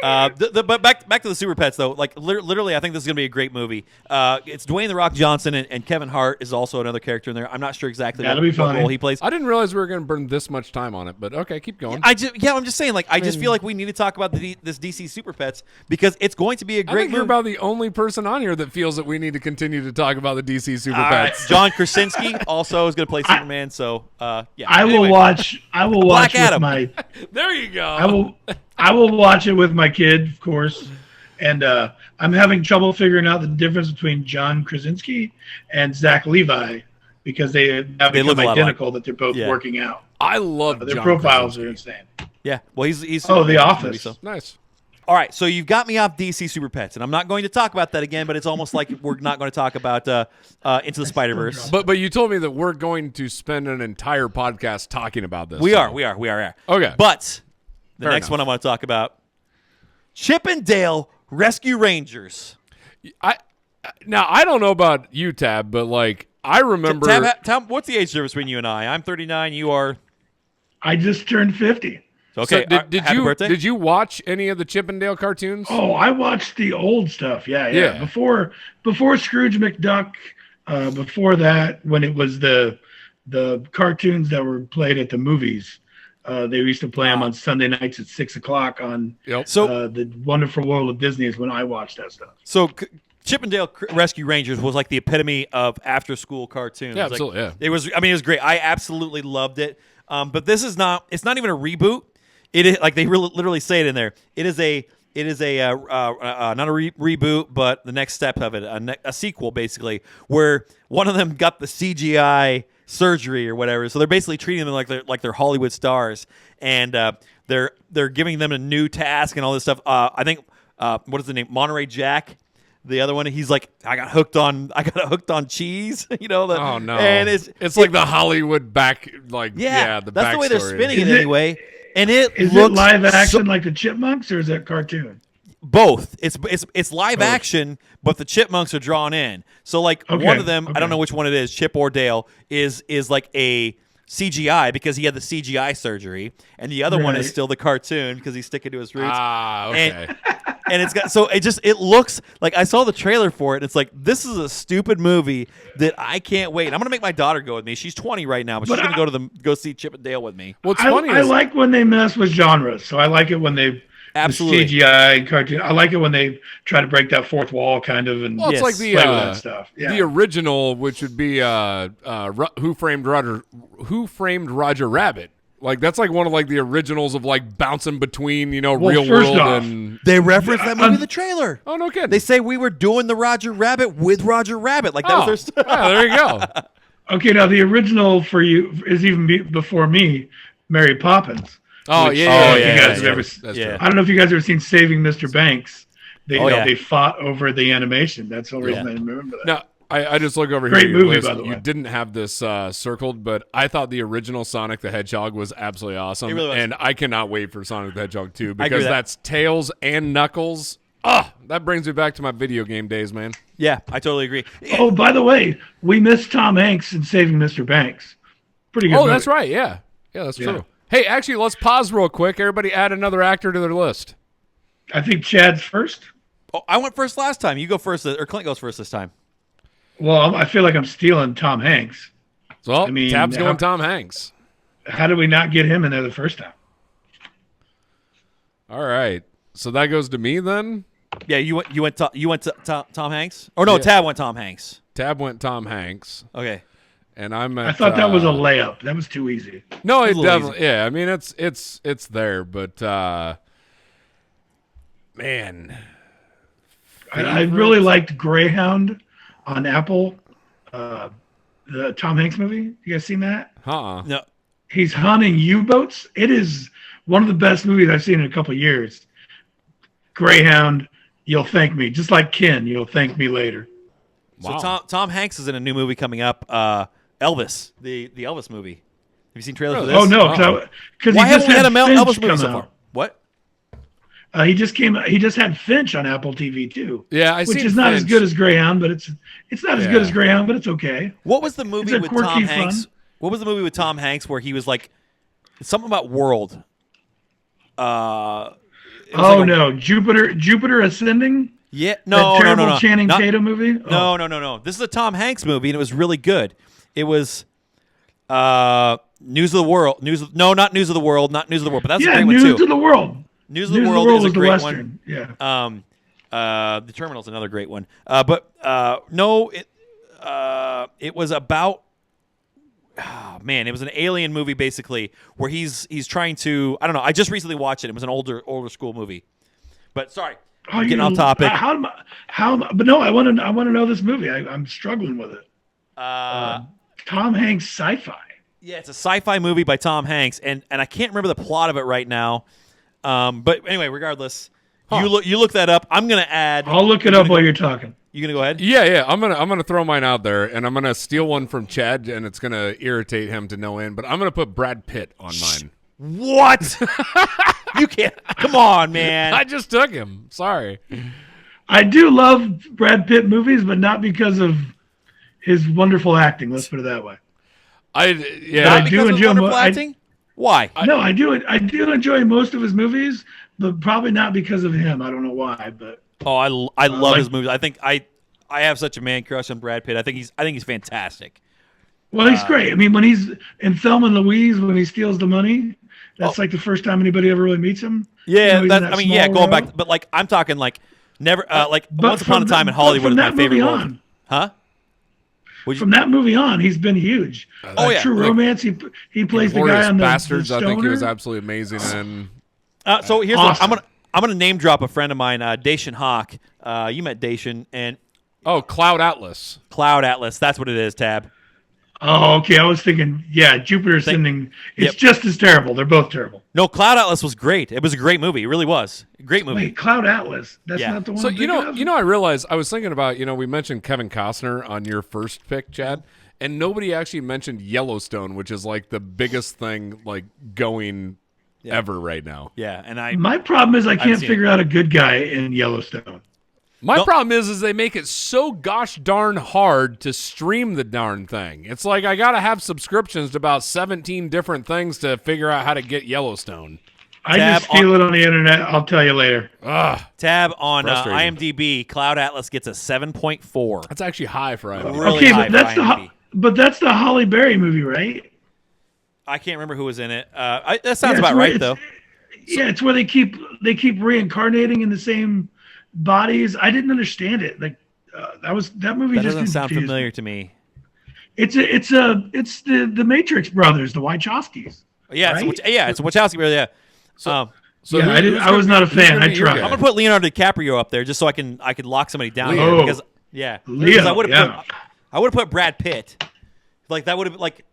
But back to the Super Pets though. Like literally, I think this is gonna be a great movie. It's Dwayne the Rock Johnson and Kevin Hart is also another character in there. I'm not sure exactly That'll be what fine. role he plays. I didn't realize we were going to burn this much time on it, but okay, keep going. I'm just saying. Like, I just feel like we need to talk about this DC Super Pets because it's going to be a I great think you're movie. about the only person on here that feels that we need to continue to talk about the DC Super All right, Pets. John Krasinski also is going to play Superman. So yeah, I will Anyway, watch. I will watch Black Adam. with my. There you go. I will watch it with my kid, of course. And I'm having trouble figuring out the difference between John Krasinski and Zach Levi because they look become a lot alike. identical. That they're both Yeah. working out. I love Their John profiles Krasinski. are insane. Yeah, well, he's Oh, The Superman in this Office. movie, so. Nice. All right, so you've got me off DC Super Pets, and I'm not going to talk about that again. But it's almost like we're not going to talk about Into the Spider-Verse. But you told me that we're going to spend an entire podcast talking about this. We so- are. Okay. But the Fair next enough. one I want to talk about: Chip and Dale Rescue Rangers. Now I don't know about you, Tab, but like I remember. Tab, what's the age difference between you and I? I'm 39. You are I just turned 50. okay. So did happy you birthday. did you watch any of the Chip and Dale cartoons? Oh, I watched the old stuff. Yeah. Yeah. Before Scrooge McDuck. Before that, when it was the cartoons that were played at the movies. They used to play them on Sunday nights at 6:00 on Yep. So the Wonderful World of Disney is when I watched that stuff. So Chip and Dale Rescue Rangers was like the epitome of after-school cartoons. Yeah, Like, absolutely, yeah. It was. I mean, it was great. I absolutely loved it. But this is not. It's not even a reboot. It is like they literally say it in there. It is a. It is a not a reboot, but the next step of it, a sequel, basically, where one of them got the CGI surgery or whatever. So they're basically treating them like they're Hollywood stars, and they're giving them a new task and all this stuff. I think what is the name? Monterey Jack. The other one, he's like, I got hooked on cheese, you know. Oh no! And it's like the Hollywood back, like yeah, the that's the way they're backstory. spinning it Is it- anyway. And it Is looks it live action so- like the Chipmunks, or is it cartoon? both. It's live action, but the chipmunks are drawn in. So like Okay, one of them, I okay. don't know which one it is, Chip or Dale, is like a CGI because he had the CGI surgery, and the other one is Right. still the cartoon because he's sticking to his roots. Ah, okay. And it's got so it looks like I saw the trailer for it. And it's like this is a stupid movie that I can't wait. I'm gonna make my daughter go with me. She's 20 right now, but she's gonna go see Chip and Dale with me. What's I funny I is like when they mess with genres, so I like it when they Absolutely. the CGI cartoon. I like it when they try to break that fourth wall, kind of, and Well, it's Yes. like the play with that stuff. Yeah. the original, which would be Who Framed Roger Rabbit. Like that's like one of like the originals of like bouncing between real first world off, and They referenced that movie in the trailer. oh no kidding. They say we were doing the Roger Rabbit with Roger Rabbit. Like that was their stuff. yeah, there you go. Okay, now the original for you is even before me, Mary Poppins. Oh Which, yeah, if you yeah, guys have ever, that's yeah. true. I don't know if you guys have ever seen Saving Mr. Banks. They Oh, yeah. they fought over the animation. That's the only reason Yeah. I remember that. Now, I just look over Great here. at your movie, list. by the You way. didn't have this circled, but I thought the original Sonic the Hedgehog was absolutely awesome. It really was. And I cannot wait for Sonic the Hedgehog 2 agree because with that. that's Tails and Knuckles. That brings me back to my video game days, man. Yeah, I totally agree. Oh, by the way, we missed Tom Hanks in Saving Mr. Banks. Pretty good. Oh, movie. that's right. Yeah. Yeah, that's Yeah. true. Hey, actually, let's pause real quick. Everybody add another actor to their list. I think Chad's first. Oh, I went first last time. You go first, or Clint goes first this time. Well, I feel like I'm stealing Tom Hanks. So, I mean, Tab's how- going Tom Hanks. How did we not get him in there the first time? All right. So that goes to me then. Yeah, you went to Tom Hanks? Or no, Yeah. Tab went Tom Hanks. Tab went Tom Hanks. Okay. And I'm at, I thought that was a layup. That was too easy. No, It's it a little definitely. Yeah, I mean it's there, but man, I really liked Greyhound on Apple. The Tom Hanks movie. You guys seen that? No. He's hunting U-boats. It is one of the best movies I've seen in a couple of years. Greyhound, you'll thank me. Just like Ken, you'll thank me later. Wow. So Tom Hanks is in a new movie coming up, Elvis, the Elvis movie. Have you seen trailers for this? Oh no, Uh-oh. because Why he just haven't we had had a Finch Elvis movie come so out. far? What? He just had Finch on Apple TV too. Yeah, which seen is not as Finch. good as Greyhound, but it's not as Yeah. good as Greyhound, but it's okay. What was the movie a with quirky, Tom Hanks? fun- What was the movie with Tom Hanks where he was like something about world? It was Oh like a- no, Jupiter Ascending. Yeah, That no, terrible no. Channing Not- Tatum movie. No. This is a Tom Hanks movie, and it was really good. It was News of the World. Not News of the World, but that's a Yeah, great one News too. of the World. News of the World is a was the great Western. one. Yeah. The Terminal's another great one. No, it was about. Oh, man, it was an alien movie basically where he's trying to. I don't know. I just recently watched it. It was an older school movie. But sorry, getting off topic. But no, I want to know this movie. I'm struggling with it. Tom Hanks sci-fi. Yeah, it's a sci-fi movie by Tom Hanks, and I can't remember the plot of it right now. But anyway, regardless, you look that up. I'm gonna add. I'll look it up while you're talking. You gonna go ahead? Yeah. I'm gonna throw mine out there, and I'm gonna steal one from Chad, and it's gonna irritate him to no end. But I'm gonna put Brad Pitt on mine. What? You can't. Come on, man. I just took him. Sorry. I do love Brad Pitt movies, but not because of his wonderful acting. Let's put it that way. I I Not do because of enjoy wonderful mo- acting. Why? No, I do enjoy most of his movies, but probably not because of him. I don't know why, but Oh, I love like- his movies. I think I have such a man crush on Brad Pitt. I think he's fantastic. well, he's great. I mean, when he's in Thelma and Louise, when he steals the money, that's like the first time anybody ever really meets him. Yeah, he's in that going small back, role. but like I'm talking like never like But Once Upon a from Time that- in Hollywood is from my that favorite movie role. on. Huh? From that movie on, he's been huge. Oh, yeah. True Like- Romance. He plays the guy Glorious on the Bastards. the I think he was stoner. absolutely amazing. And So here's Awesome. what I'm gonna name drop a friend of mine, Dacian Hawk. You met Dacian and Cloud Atlas. Cloud Atlas. That's what it is. Tab. Oh, okay. I was thinking, yeah, Jupiter Ascending. It's Yep. just as terrible. They're both terrible. No, Cloud Atlas was great. It was a great movie. It really was. Great movie. Wait, Cloud Atlas. That's Yeah. not the one. So I'm thinking of? I realized I was thinking about we mentioned Kevin Costner on your first pick, Chad, and nobody actually mentioned Yellowstone, which is like the biggest thing like going ever right now. Yeah, and I My problem is I can't seen figure out a good guy in Yellowstone. My No. problem is they make it so gosh darn hard to stream the darn thing. It's like I gotta have subscriptions to about 17 different things to figure out how to get Yellowstone. I Tab just steal it on the internet. I'll tell you later. Ugh, Tab on Frustrating. IMDb. Cloud Atlas gets a 7.4. that's actually high for IMDb. Really Okay, high but for IMDb. that's the Holly Berry movie, right? I can't remember who was in it. That sounds Yeah, about it's right it's- though. Yeah, it's where they keep reincarnating in the same bodies. I didn't understand it. Like that movie That just doesn't sound confused familiar me. to me. It's the Matrix brothers, the Wachowskis. Yeah, right? it's a Wachowski brother. Yeah. So Yeah, I was not a fan. I tried. I'm gonna put Leonardo DiCaprio up there just so I can lock somebody down Leo. here because Leo, because I would have put Brad Pitt. Like that would have like.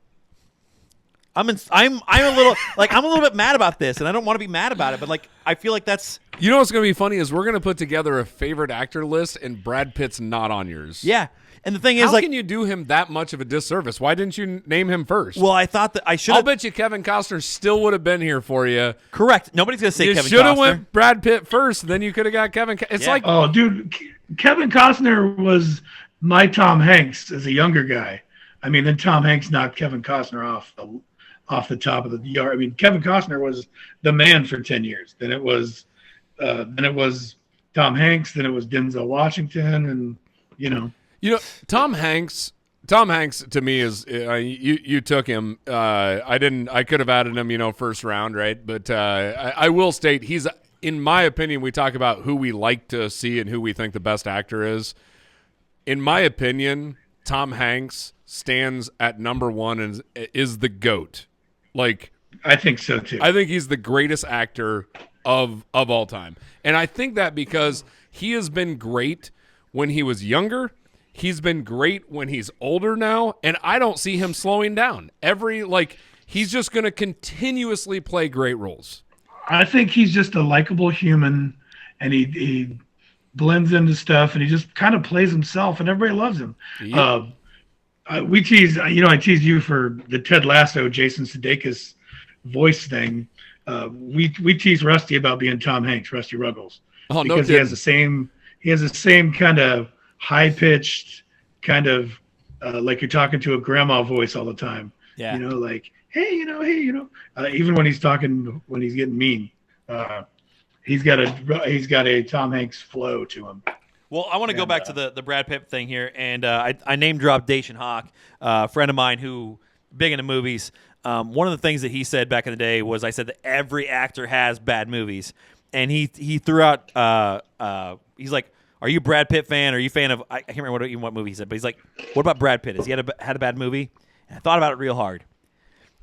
I'm a little bit mad about this, and I don't want to be mad about it, but like I feel like that's You know what's going to be funny is we're going to put together a favorite actor list, and Brad Pitt's not on yours. yeah. And the thing is, How like, can you do him that much of a disservice? Why didn't you name him first? well, I thought that I should. I'll bet you Kevin Costner still would have been here for you. Correct. Nobody's gonna say You Kevin should have Costner. went Brad Pitt first, then you could have got Kevin. It's Yeah. like Oh, dude, Kevin Costner was my Tom Hanks as a younger guy. I mean, then Tom Hanks knocked Kevin Costner off the top of the yard. I mean, Kevin Costner was the man for 10 years. Then it was Tom Hanks. Then it was Denzel Washington, and Tom Hanks. Tom Hanks to me is you took him. I could have added him, first round, right? But I will state he's, in my opinion, we talk about who we like to see and who we think the best actor is. In my opinion, Tom Hanks stands at number one and is the GOAT. Like, I think so too. I think he's the greatest actor of all time. And I think that because he has been great when he was younger, he's been great when he's older now, and I don't see him slowing down. He's just going to continuously play great roles. I think he's just a likable human, and he blends into stuff, and he just kind of plays himself, and everybody loves him. Yep. We tease, I teased you for the Ted Lasso, Jason Sudeikis voice thing. We tease Rusty about being Tom Hanks, Rusty Ruggles, Oh, no because he has the same kind of high pitched kind of like you're talking to a grandma voice all the time. Yeah. Like, hey, even when he's talking, when he's getting mean, he's got a Tom Hanks flow to him. Well, I want to go back to the Brad Pitt thing here, and I name dropped Dacian Hawk, a friend of mine who big into movies. One of the things that he said back in the day was I said that every actor has bad movies, and he threw out he's like, "Are you a Brad Pitt fan? Are you a fan of?" I can't remember what movie he said, but he's like, "What about Brad Pitt? Has he had a bad movie?" And I thought about it real hard,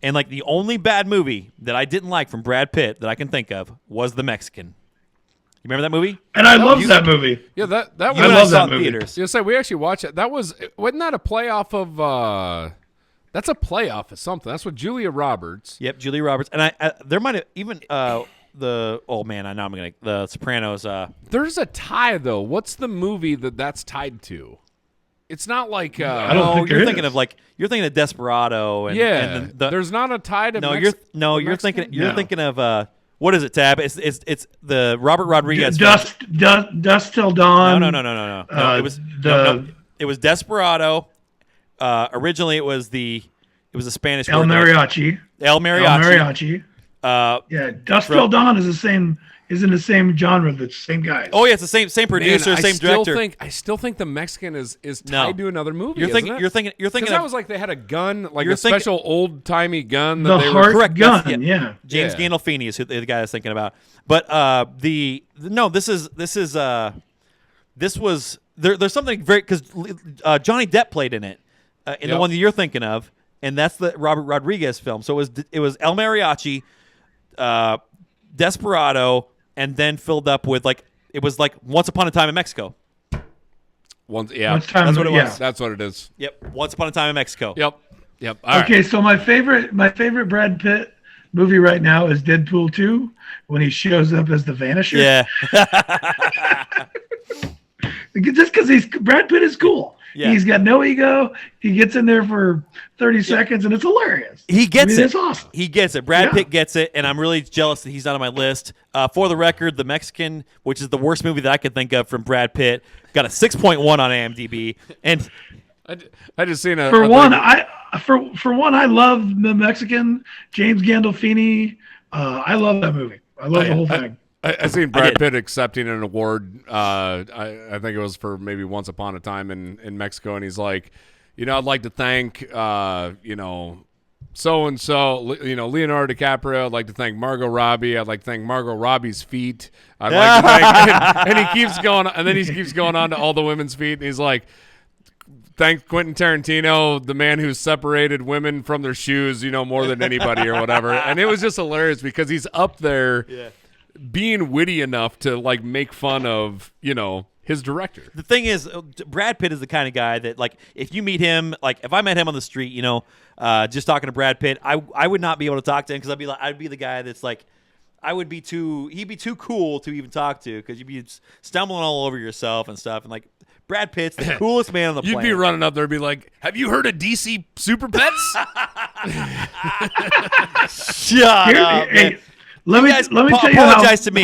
and like the only bad movie that I didn't like from Brad Pitt that I can think of was The Mexican. You remember that movie? And I love that movie. Yeah, that You was. and love saw that it in movie. theaters. You say we actually watched it. Wasn't that a playoff of? That's a playoff of something. That's what Julia Roberts. Yep, Julia Roberts, and I there might have even the Sopranos. There's a tie though. What's the movie that's tied to? It's not like. I don't think you're there thinking is. of you're thinking of Desperado. And, yeah, and the, There's not a tie to. no, Mexico. you're thinking No. thinking of what is it, Tab? It's the Robert Rodriguez. Dust Till Dawn. No. It was Desperado. Originally, it was the Spanish El word. Mariachi. El Mariachi. Yeah, Dust Till Dawn is in the same genre. The same guys. Oh yeah, it's the same Man, producer, same director. I still think the Mexican is tied No. to another movie. You're thinking. isn't it? You're thinking. You're thinking. Because that Of was like they had a gun, like You're a special old timey gun that the they Heart were. correct, Gun. that's- Yeah. James Yeah. Gandolfini is the guy I was thinking about. But there's something very because Johnny Depp played in it in the Yep. one that you're thinking of, and that's the Robert Rodriguez film. So it was El Mariachi, Desperado, and then filled up with it was like Once Upon a Time in Mexico. Yeah, That's what it was. that's what it is. Yep, Once Upon a Time in Mexico. Yep. All Okay, right. so my favorite Brad Pitt movie right now is Deadpool 2 when he shows up as the Vanisher. Yeah, Just because Brad Pitt is cool. Yeah. He's got no ego. He gets in there for 30 seconds and it's hilarious. he gets it. It's awesome. He gets it. Brad Yeah. Pitt gets it, and I'm really jealous that he's not on my list. For the record, The Mexican, which is the worst movie that I could think of from Brad Pitt, got a 6.1 on IMDb. And I just seen a For a one, thing- I love the Mexican, James Gandolfini. I love that movie. I love the whole thing. I seen Brad did. Pitt accepting an award. I think it was for maybe Once Upon a Time in Mexico, and he's like, I'd like to thank so and so, Leonardo DiCaprio. I'd like to thank Margot Robbie. I'd like to thank Margot Robbie's feet. I'd like to thank, and he keeps going, and then he keeps going on to all the women's feet. And he's like, thank Quentin Tarantino, the man who separated women from their shoes, more than anybody or whatever. And it was just hilarious because he's up there being witty enough to like make fun of, his director. The thing is, Brad Pitt is the kind of guy that, like, if you meet him, like, if I met him on the street, just talking to Brad Pitt, I would not be able to talk to him because I'd be the guy that's like, he'd be too cool to even talk to because you'd be stumbling all over yourself and stuff. And like, Brad Pitt's the coolest man on the planet. You'd be running up there and be like, have you heard of DC Super Pets? Shut up, man. Hey, let me tell you apologize to me.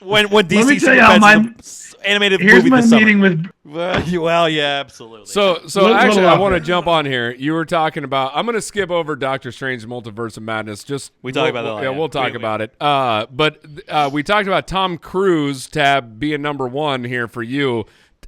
When DC let me tell Super you how Pets is the animated here's movie my this summer. meeting with. Well, yeah, absolutely. So Little I off want to there. jump on here. You were talking about. I'm going to skip over Doctor Strange: Multiverse of Madness. We talked about that. Yeah, we'll talk about it. But we talked about Tom Cruise tab being number one here for you.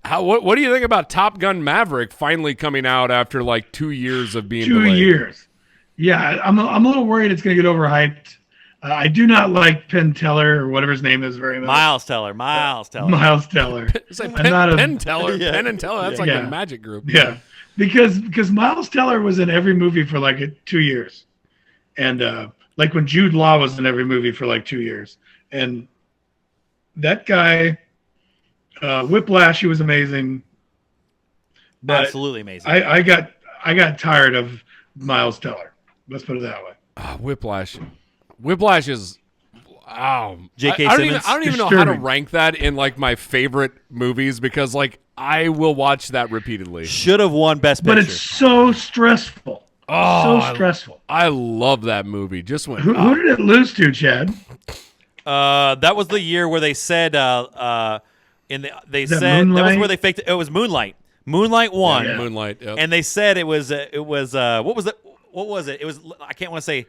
What do you think about Top Gun Maverick finally coming out after like 2 years of being 2 delayed? years. Yeah, I'm a little worried it's going to get overhyped. I do not like Penn Teller or whatever his name is very much. Miles Teller. Miles Teller. It's like I'm not a- Penn Teller. Yeah. Penn and Teller. That's like Yeah. a magic group. Yeah, because Miles Teller was in every movie for like 2 years, and like when Jude Law was in every movie for like 2 years, and that guy, Whiplash, he was amazing. But Absolutely amazing. I got tired of Miles Teller. Let's put it that way. Whiplash. Whiplash is. Wow. J.K. I Simmons? don't even know how to Disturbing. rank that in like my favorite movies because like I will watch that repeatedly. Should have won Best Picture. But it's so stressful. Oh, So stressful. I love that movie. Just went. Who did it lose to, Chad? That was the year where they said that that was Moonlight? where they faked it. It was Moonlight. Moonlight won, Yeah. Moonlight. Yep. and they said it was what was it? What was it? It was I can't want to say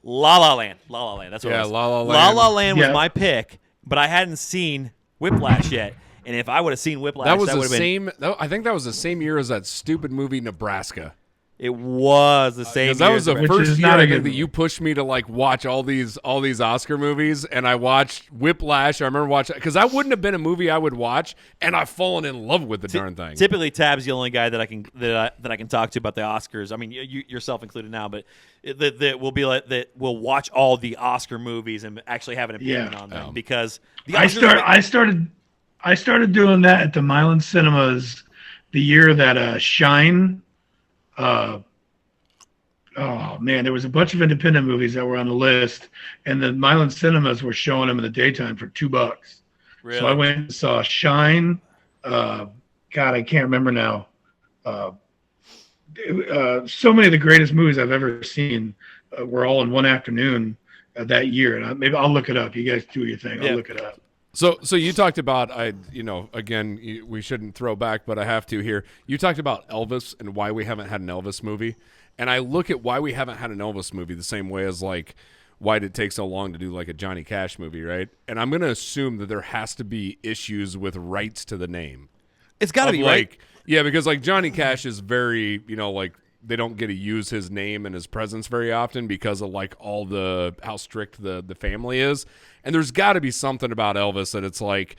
La La Land. La La Land. That's what Yeah, it was. La La La Land. La Land was Yeah. my pick, but I hadn't seen Whiplash yet. And if I would have seen Whiplash, that was would the have been. same. I think that was the same year as that stupid movie Nebraska. It was the same. Because that year was as the Which first is year not a I good think that movie. you pushed me to like watch all these Oscar movies, and I watched Whiplash. I remember watching because that wouldn't have been a movie I would watch, and I've fallen in love with the darn thing. Typically, Tab's the only guy that I can talk to about the Oscars. I mean, you yourself included now, but that will be like that. Will watch all the Oscar movies and actually have an opinion Yeah. on them because the I Oscars started doing that at the Milan Cinemas the year that Shine. Oh man, there was a bunch of independent movies that were on the list, and the Milan Cinemas were showing them in the daytime for $2. Really? So I went and saw Shine. God, I can't remember now. So many of the greatest movies I've ever seen were all in one afternoon that year, and maybe I'll look it up. You guys do your thing. Yeah. I'll look it up. So you talked about again we shouldn't throw back, but I have to here. You talked about Elvis and why we haven't had an Elvis movie, and I look at why we haven't had an Elvis movie the same way as like why did it take so long to do like a Johnny Cash movie, right? And I'm gonna assume that there has to be issues with rights to the name. it's got to Of, be like, right. Yeah, because like Johnny Cash is very, like they don't get to use his name and his presence very often because of like all the how strict the family is. And there's got to be something about Elvis that it's like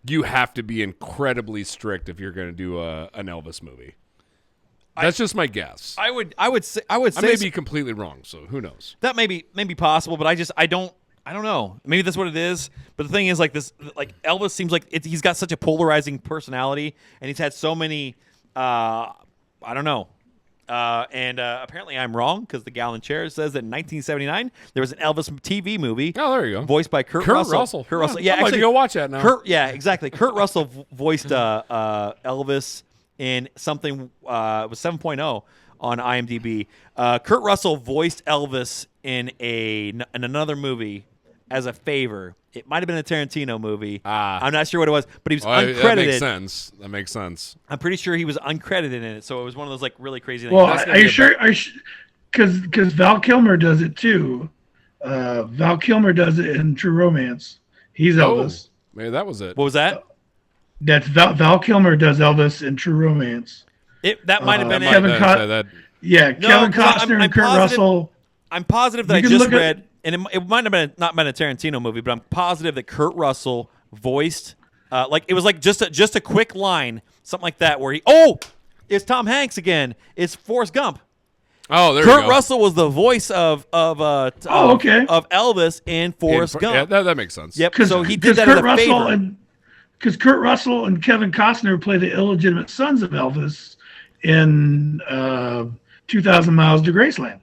you have to be incredibly strict if you're going to do an Elvis movie. That's just my guess. I would say I may be completely wrong, so who knows? that may be possible, but I don't know. Maybe that's what it is. But the thing is, like this, like Elvis seems like he's got such a polarizing personality, and he's had so many. I don't know. And apparently I'm wrong because the Gallon Chair says that in 1979 there was an Elvis TV movie. Oh, there you go. Voiced by Kurt Russell. Kurt Russell. Yeah, I'd like to actually, go watch that now. Yeah, exactly. Kurt Russell voiced Elvis in something. It was 7.0 on IMDb. Kurt Russell voiced Elvis in another movie as a favor. It might have been a Tarantino movie. I'm not sure what it was, but he was uncredited. That makes sense. I'm pretty sure he was uncredited in it, so it was one of those like really crazy things. Well, That's gonna are be you a sure? Because Val Kilmer does it too. Val Kilmer does it in True Romance. He's Elvis. Maybe that was it. What was that? That's Val Kilmer does Elvis in True Romance. That might have been Kevin it. Costner- that Yeah, No, Kevin 'cause Costner I'm and Kurt positive- Russell. I'm positive that You I can just look at- read, and it might have been not been a Tarantino movie, but I'm positive that Kurt Russell voiced, like it was like just a quick line, something like that, where it's Tom Hanks again. It's Forrest Gump. Oh, there you Kurt go. Russell was the voice of okay. of Elvis in Forrest Gump. Yeah, that makes sense. Yep. So he did that Kurt as a Russell favor. Because Kurt Russell and Kevin Costner play the illegitimate sons of Elvis in 2,000 Miles to Graceland.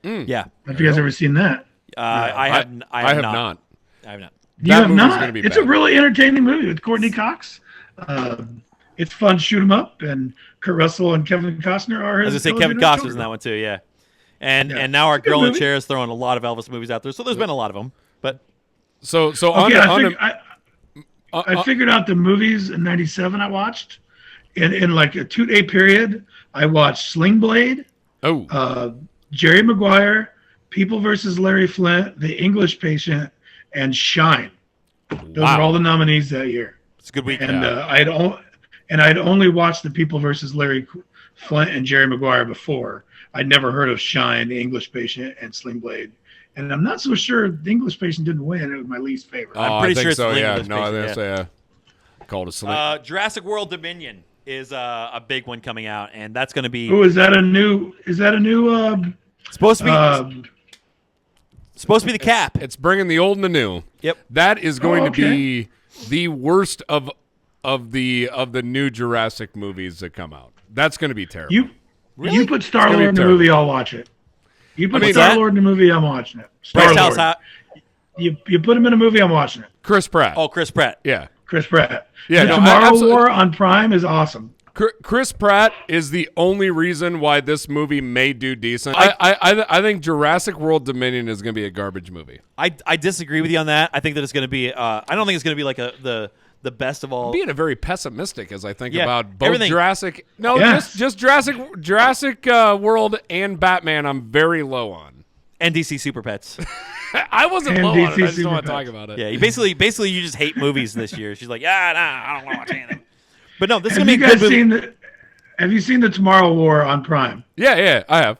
Yeah. Have you guys ever seen that? I have not. I have not. I have not. You That have movie's not. gonna be It's bad. a really entertaining movie with Courtney Cox. It's fun, shoot 'em up, and Kurt Russell and Kevin Costner are. I was gonna say Kevin Costner's in that one too. Yeah. And now our It's a good girl in the movie. chair is throwing a lot of Elvis movies out there. So there's been a lot of them, but So Okay, on I figured out the movies in '97 I watched. In like a 2-day period, I watched Sling Blade, Jerry Maguire, People versus Larry Flint, The English Patient, and Shine. Those are all the nominees that year. it's a good week. And I'd only watched the People versus Larry Flint and Jerry Maguire before. I'd never heard of Shine, The English Patient, and Sling Blade. And I'm not so sure The English Patient didn't win. It was my least favorite. I'm pretty I think sure it's so. the Yeah, English no, I Patient, think so. Called a sling. Jurassic World Dominion is a big one coming out, and that's going to be Oh, is that a new? supposed to be the cap. It's bringing the old and the new. Yep. That is going Oh, to be the worst of the new Jurassic movies that come out. That's going to be terrible. You put Star gonna be Lord in the terrible. movie, I'll watch it. You put mean, Star that- Lord in the movie, I'm watching it. Bryce Star Dallas Lord. Howard. You put him in a movie, I'm watching it. Chris Pratt. Oh, Chris Pratt. Yeah. Chris Pratt. Yeah, The no, Tomorrow absolutely. War on Prime is awesome. Chris Pratt is the only reason why this movie may do decent. I think Jurassic World Dominion is going to be a garbage movie. I disagree with you on that. I think that it's going to be. I don't think it's going to be like the best of all. Being a very pessimistic as I think Yeah, about both everything. Jurassic. No, Yes. just Jurassic World and Batman. I'm very low on. And DC Super Pets. I wasn't And low on it. DC I just don't want to Super talk Pets. about it. Yeah, you basically you just hate movies this year. She's like, I don't want to watch any of them. But no, this is Have going to you be a guys good movie. have you seen the Tomorrow War on Prime? Yeah, I have.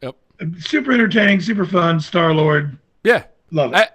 Yep. Super entertaining, super fun. Star Lord, Yeah. love it.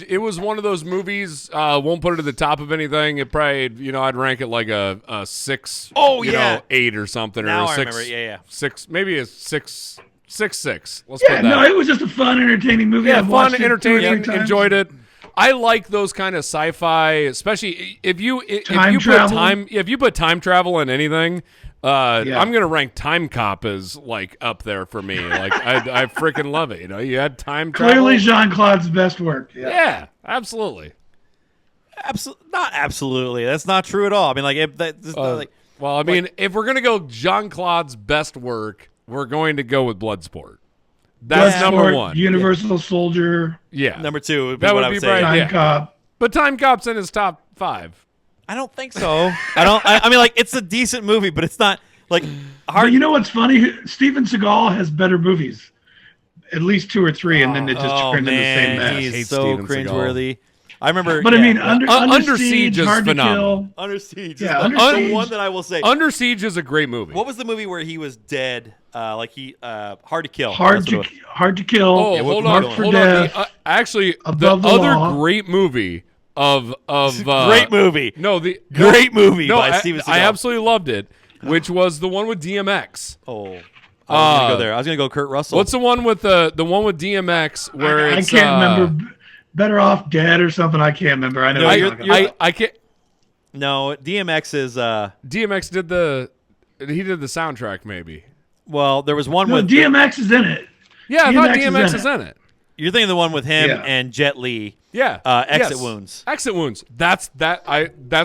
It was one of those movies. Won't put it at the top of anything. It probably, I'd rank it like a 6. Oh, yeah. 8 or something, Now or I a 6. remember, yeah. 6, maybe a 6. Let's Yeah, put that. no, it was just a fun, entertaining movie. Yeah, I've fun, watched it 2 or 3 entertaining, times. enjoyed it. I like those kind of sci-fi, especially if you travel. if you put time travel in anything. I'm gonna rank Time Cop as like up there for me. Like I freaking love it. You had time travel. Clearly, Jean Claude's best work. Yeah, absolutely. Not absolutely. That's not true at all. I mean, like, Well, I mean, if we're gonna go Jean Claude's best work, we're going to go with Bloodsport. That's number Bloodsport, 1. Universal Soldier, Yeah, number 2 would be That what would I be would say. right. Time Yeah. Cop. but Time Cop's in his top 5. I don't think so. I mean, like, it's a decent movie, but it's not like But hard. you know what's funny? Steven Seagal has better movies, at least 2 or 3, and then it just Oh turned into the same man, mess. hate he's so Steven Seagal. cringeworthy. I remember, But I mean, yeah. Under Siege Siege, is Hard phenomenal. to Kill. Under Siege. Yeah, is Under the Siege. one that I will say. Under Siege is a great movie. What was the movie where he was dead? Hard to Kill. Hard That's what to it Hard to Kill. Oh, Yeah, hold Marked on, for hold Death. on. Actually, Above the the other Law. great movie of Great movie. No, the Great movie No, by Steven Seagal. I absolutely loved it. Which was the one with DMX. Oh, I was gonna go there. I was gonna go Kurt Russell. What's the one with the one with DMX where I it's can't remember. Better Off Dead or something. I can't remember. I know. No, what you're- you're talking about. I can't. No, DMX is. DMX did the soundtrack maybe. Well, there was one No, with DMX is in it. Yeah, I thought DMX is DMX in is it. in it. You're thinking of the one with him Yeah. and Jet Li. Yeah, Exit yes. Wounds. Exit Wounds. That's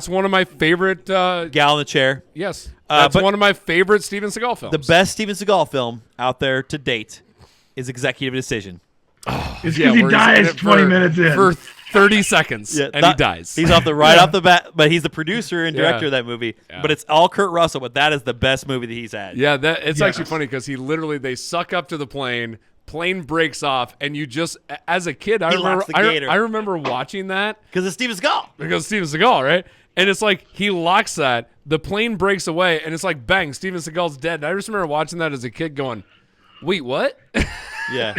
one of my favorite. Gal in the chair. Yes, that's but- one of my favorite Steven Seagal films. The best Steven Seagal film out there to date is Executive Decision. It's because Yeah, he where he's in dies it 20 minutes in. for 30 seconds, and he dies. He's off the bat, but he's the producer and director Yeah. of that movie. Yeah. But it's all Kurt Russell. But that is the best movie that he's had. Yeah, it's Yes. actually funny because they suck up to the plane breaks off, and you just, as a kid, I He locks the gator. remember watching that Because it's Steven Seagal. because Steven Seagal, right? And it's like he locks that, the plane breaks away, and it's like bang, Steven Seagal's dead. And I just remember watching that as a kid, going, "Wait, what? Yeah.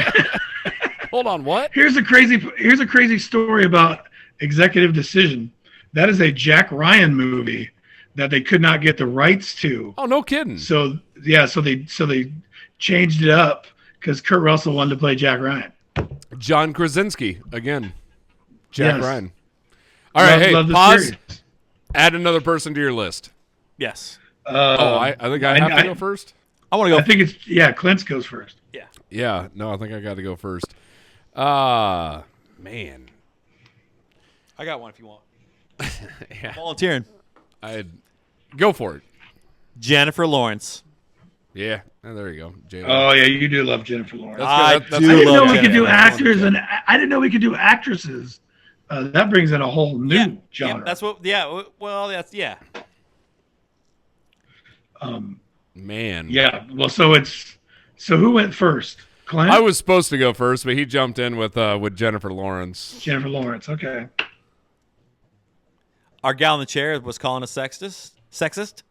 Hold on, what?" Here's a crazy story about Executive Decision. That is a Jack Ryan movie that they could not get the rights to. Oh, no kidding. So they changed it up because Kurt Russell wanted to play Jack Ryan. John Krasinski again. Jack Yes. Ryan. All right, hey, love the pause. series. Add another person to your list. Yes. I think I have to go first. I want to go. I think Clint's goes first. Yeah. Yeah, no, I think I got to go first. Man. I got one if you want. Yeah. Volunteering. I'd go for it. Jennifer Lawrence. Yeah, there you go. J-Lo. Oh yeah, you do love Jennifer Lawrence. I That's- do I didn't know love we could do Jennifer. actors, and I didn't know we could do actresses. That brings in a whole new Yeah. genre. That's what. Yeah. Well, that's yeah. Man. Yeah. Well, so who went first? Clint? I was supposed to go first, but he jumped in with Jennifer Lawrence. Jennifer Lawrence. Okay. Our gal in the chair was calling us sexist.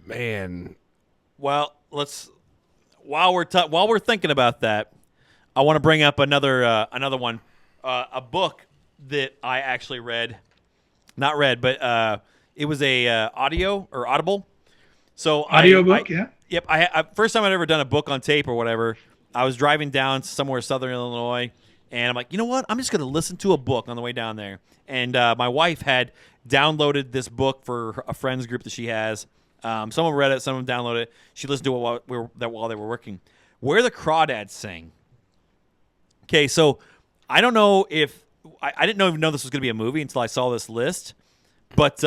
Man. Well, let's while we're thinking about that, I want to bring up another one, a book that I actually read, not read, but it was a audio or audible. So Audiobook, yeah. Yep. I first time I'd ever done a book on tape or whatever. I was driving down somewhere Southern Illinois, and I'm like, you know what? I'm just going to listen to a book on the way down there. And my wife had downloaded this book for a friends group that she has. Some read it, some of them downloaded it. She listened to it while they were working. Where the Crawdads Sing. Okay, so I don't know if I didn't even know this was going to be a movie until I saw this list, but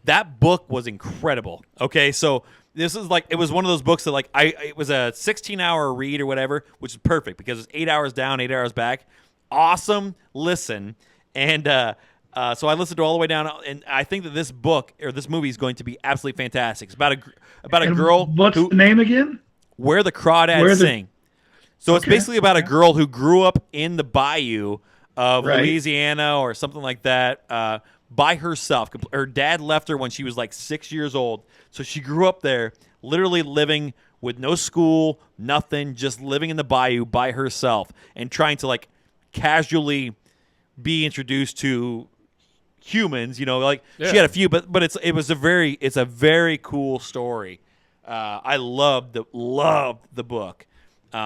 that book was incredible. Okay, so this is like, it was one of those books that like it was a 16-hour read or whatever, which is perfect because it's 8 hours down, 8 hours back. Awesome listen, and so I listened to all the way down, and I think that this book or this movie is going to be absolutely fantastic. It's about a And girl. What's the name again? Where the Crawdads Sing. So it's Okay, basically about a girl who grew up in the bayou of Right. Louisiana or something like that by herself. Her dad left her when she was like 6 years old. So she grew up there, literally living with no school, nothing, just living in the bayou by herself and trying to like casually be introduced to humans. You know, like she had a few, but it's a very cool story. I loved the book.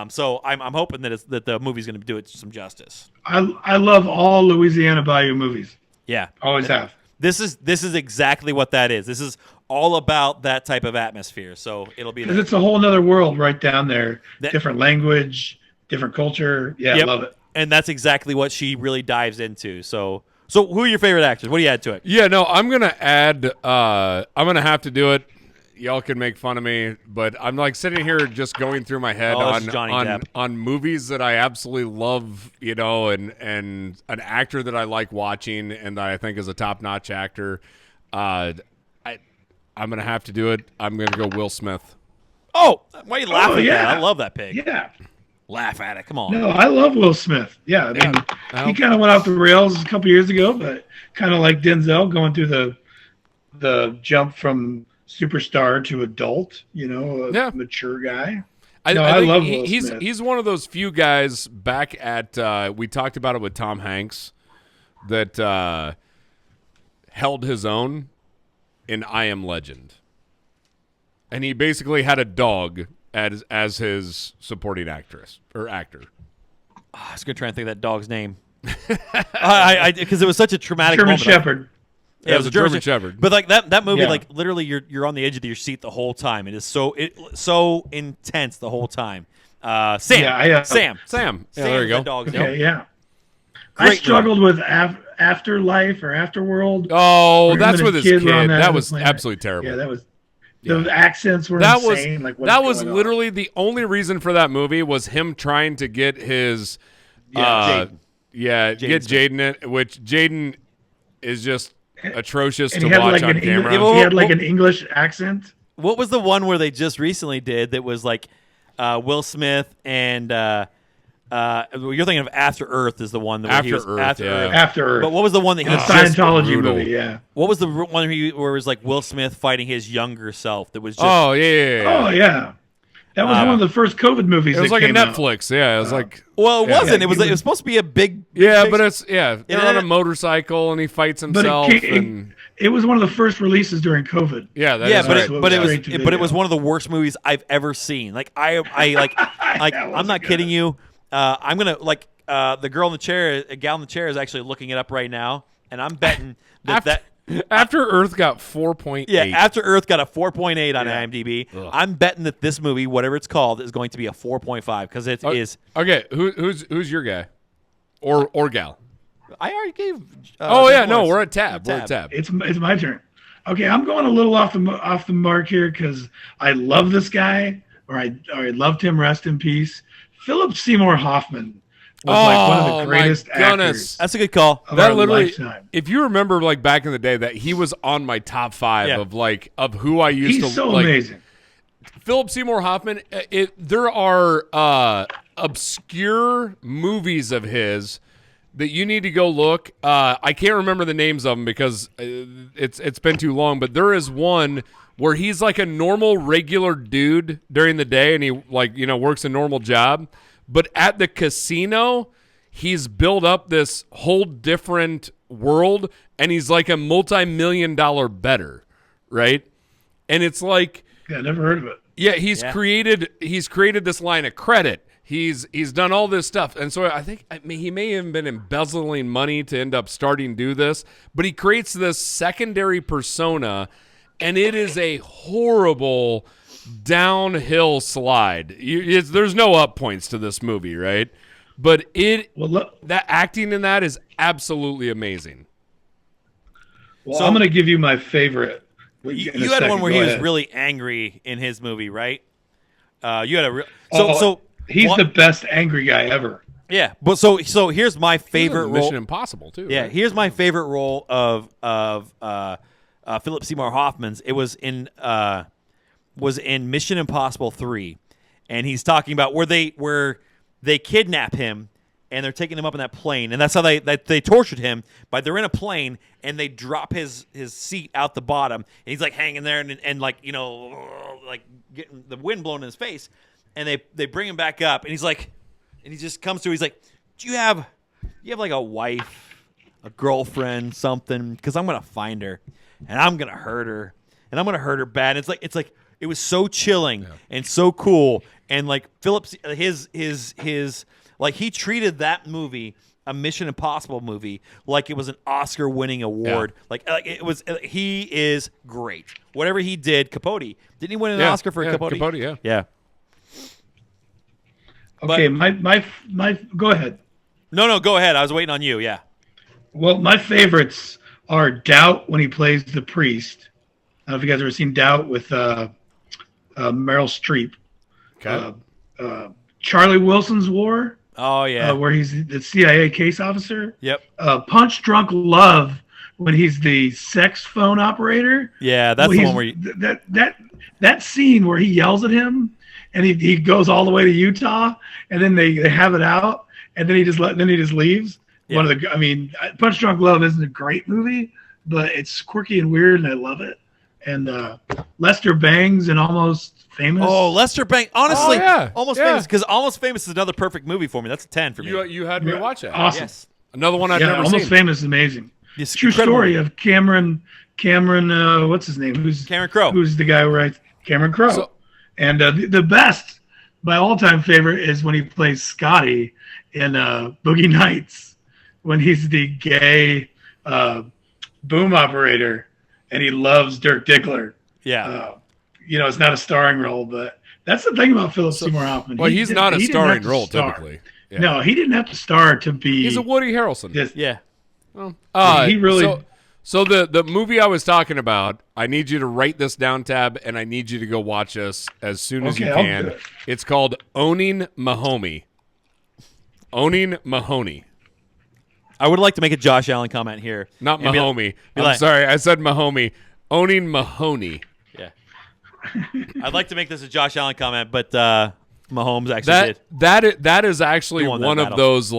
So I'm hoping that the movie's going to do it some justice. I love all Louisiana Bayou movies. Yeah, Always have. this is exactly what that is. This is all about that type of atmosphere. So it'll be Because there. it's a whole nother world right down there. That- Different language, different culture. Yeah, Yep. I love it. And that's exactly what she really dives into. So who are your favorite actors? What do you add to it? Yeah, no, I'm gonna add. I'm gonna have to do it. Y'all can make fun of me, but I'm like sitting here just going through my head Oh, this is Johnny Depp. on movies that I absolutely love, you know, and an actor that I like watching and that I think is a top-notch actor. I'm gonna have to do it. I'm gonna go Will Smith. Oh, why are you laughing at yeah. that? I love that pig. Yeah. Laugh at it. Come on. No, I love Will Smith. Yeah, I mean, he kind of went off the rails a couple years ago, but kind of like Denzel going through the jump from superstar to adult, you know, a mature guy. I I think love Will Smith. he's one of those few guys back at we talked about it with Tom Hanks that held his own in I Am Legend. And he basically had a dog as his supporting actress or actor. I was going to try and think of that dog's name. Because it was such a traumatic German moment. Shepherd. Yeah, it was a German Shepherd. But like that movie, Yeah. like literally, you're on the edge of your seat the whole time. It is so intense the whole time. Sam, Yeah, Sam. Yeah, there you is go. that dog's name. Okay, yeah. I Great struggled with Afterlife or Afterworld. Oh, Where him that's and with his his kid were on kid. that That other was planet. absolutely terrible. Yeah, that was. The accents were That insane. Like, that was literally the only reason for that movie was him trying to get his Jaden. get Jaden Jaden in, which Jaden is just atrocious And to he had watch like on an camera. English, he had like an English accent. What was the one where they just recently did that was like Will Smith and You're thinking of After Earth is the one that After he was Earth, After yeah. Earth. After Earth. But what was the one that he the just? Scientology brutal. movie? Yeah. What was the one where it was like Will Smith fighting his younger self? That was just. Oh yeah. Oh yeah. That was one of the first COVID movies. It was that like a came out. Netflix. Yeah, it was like. Well, it Yeah. wasn't. Yeah, It was supposed to be a big. Yeah, big but it's they're on a it- motorcycle and he fights But himself it was one of the first releases during COVID. yeah, that Yeah, is but right. it, but it was Straight to but it was video. one of the worst movies I've ever seen. Like I like That I'm wasn't not good. kidding you. I'm gonna the girl in the chair, a gal in the chair is actually looking it up right now, and I'm betting that After Earth got 4.8. yeah, After Earth got a 4.8 on Yeah. IMDb. Ugh. I'm betting that this movie, whatever it's called, is going to be a 4.5 because it is. Okay, who's your guy? Or gal? I already gave. Oh yeah, Jeff no, Lawrence. we're at tab. We're at tab. It's my turn. Okay, I'm going a little off the mark here because I love this guy, or I loved him. Rest in peace, Philip Seymour Hoffman was like one of Oh, the my greatest goodness. actors That's a good call. of That our literally, lifetime. if you remember, like back in the day, that he was on my top 5 Yeah. of who I used to He's so like. amazing. Philip Seymour Hoffman. There are obscure movies of his that you need to go look. I can't remember the names of them because it's been too long. But there is one where he's like a normal, regular dude during the day, and he works a normal job. But at the casino, he's built up this whole different world, and he's like a multi-million-dollar bettor, right? And it's like. Yeah, never heard of it. Yeah, he's created this line of credit. He's done all this stuff, and so I mean, he may have been embezzling money to end up starting to do this, but he creates this secondary persona, and it is a horrible downhill slide. There's no up points to this movie, right? But that acting in that is absolutely amazing. Well, I'm going to give you my favorite. You had one where he was really angry in his movie, right? You had a real he's the best angry guy ever. Yeah, but so here's my favorite role. Mission Impossible too. Yeah, right? here's my favorite role of Philip Seymour Hoffman's. It was in Mission Impossible 3, and he's talking about where they kidnap him and they're taking him up in that plane, and that's how they tortured him. But they're in a plane and they drop his seat out the bottom, and he's like hanging there and like like getting the wind blowing in his face, and they bring him back up, and he's like, and he just comes to, he's like, do you have like a wife, a girlfriend, something? Because I'm gonna find her, and I'm gonna hurt her, and I'm gonna hurt her bad. And it's like it was so chilling and so cool, and like Phillips, his like he treated that movie, a Mission Impossible movie, like it was an Oscar-winning award. Yeah. Like it was. He is great. Whatever he did, Capote, didn't he win an Oscar for Capote? Capote, yeah. Yeah. Okay, my go ahead. No, go ahead. I was waiting on you. Yeah. Well, my favorites are Doubt when he plays the priest. I don't know if you guys have ever seen Doubt with Meryl Streep. Okay. Charlie Wilson's War, Oh yeah. where he's the CIA case officer. Yep. Punch Drunk Love when he's the sex phone operator. Yeah, that's Well, the one where that scene where he yells at him and he goes all the way to Utah and then they have it out and then he just leaves. Yeah. One of the, I mean, Punch Drunk Love isn't a great movie, but it's quirky and weird and I love it. And Lester Bangs and Almost Famous. Oh, Lester Bangs. Honestly, Almost yeah. Famous, because Almost Famous is another perfect movie for me. That's a 10 for me. You had me watch that. Awesome. Yes. Another one I've Yeah, never Almost seen. Famous is amazing. It's True incredible. story of Cameron. What's his name? Cameron Crowe. Who's the guy who writes Cameron Crowe? So- And the best, my all-time favorite, is when he plays Scotty in Boogie Nights, when he's the gay boom operator, and he loves Dirk Diggler. Yeah. It's not a starring role, but that's the thing about Philip Seymour Hoffman. Well, he's not a he didn't have starring to role star. typically. Yeah. No, he didn't have to star to be. He's a Woody Harrelson. This, Yeah. He really- So the movie I was talking about, I need you to write this down, Tab, and I need you to go watch us as soon as Okay, you I'll can. do it. It's called Owning Mahoney. Owning Mahoney. I would like to make a Josh Allen comment here. Not And be- Mahoney. be I'm like- sorry, I said Mahoney. Owning Mahoney. Yeah. I'd like to make this a Josh Allen comment, but Mahomes actually did. That is actually Who won that one of battle? those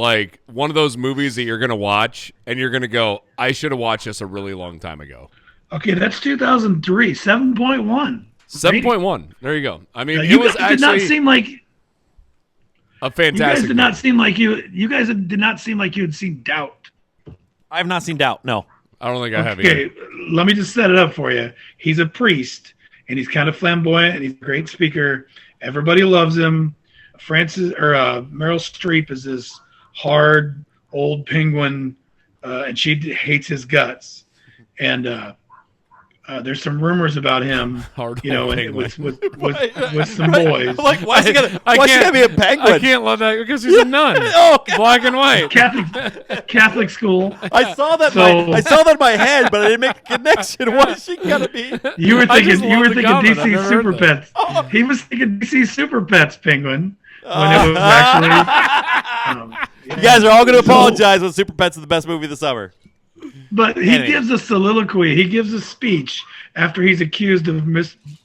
one of those movies that you're gonna watch and you're gonna go, I should have watched this a really long time ago. Okay, that's 2003, 7.1. 7.1. There you go. I mean, You it was guys did not actually seem like a you guys fantastic. did not movie. seem like you guys did not seem like you had seen Doubt. I have not seen Doubt. No. I don't think I have either. Okay, let me just set it up for you. He's a priest, and he's kind of flamboyant, and he's a great speaker. Everybody loves him. Meryl Streep is this hard old penguin, and she hates his guts. And there's some rumors about him, Hard you know, old and penguin. with some boys. Like, why is he gonna can't- be a penguin? I can't let that because he's a nun. Oh, God. Black and white. Catholic school. I saw that. So- I saw that in my head, but I didn't make a connection. Why is she gonna be? You were I just thinking love the comment. I've DC never heard Super that. Pets. He was thinking DC Super Pets penguin when it was actually. You guys are all going to apologize when Super Pets is the best movie of the summer. But he Anyway. gives a soliloquy. He gives a speech after he's accused of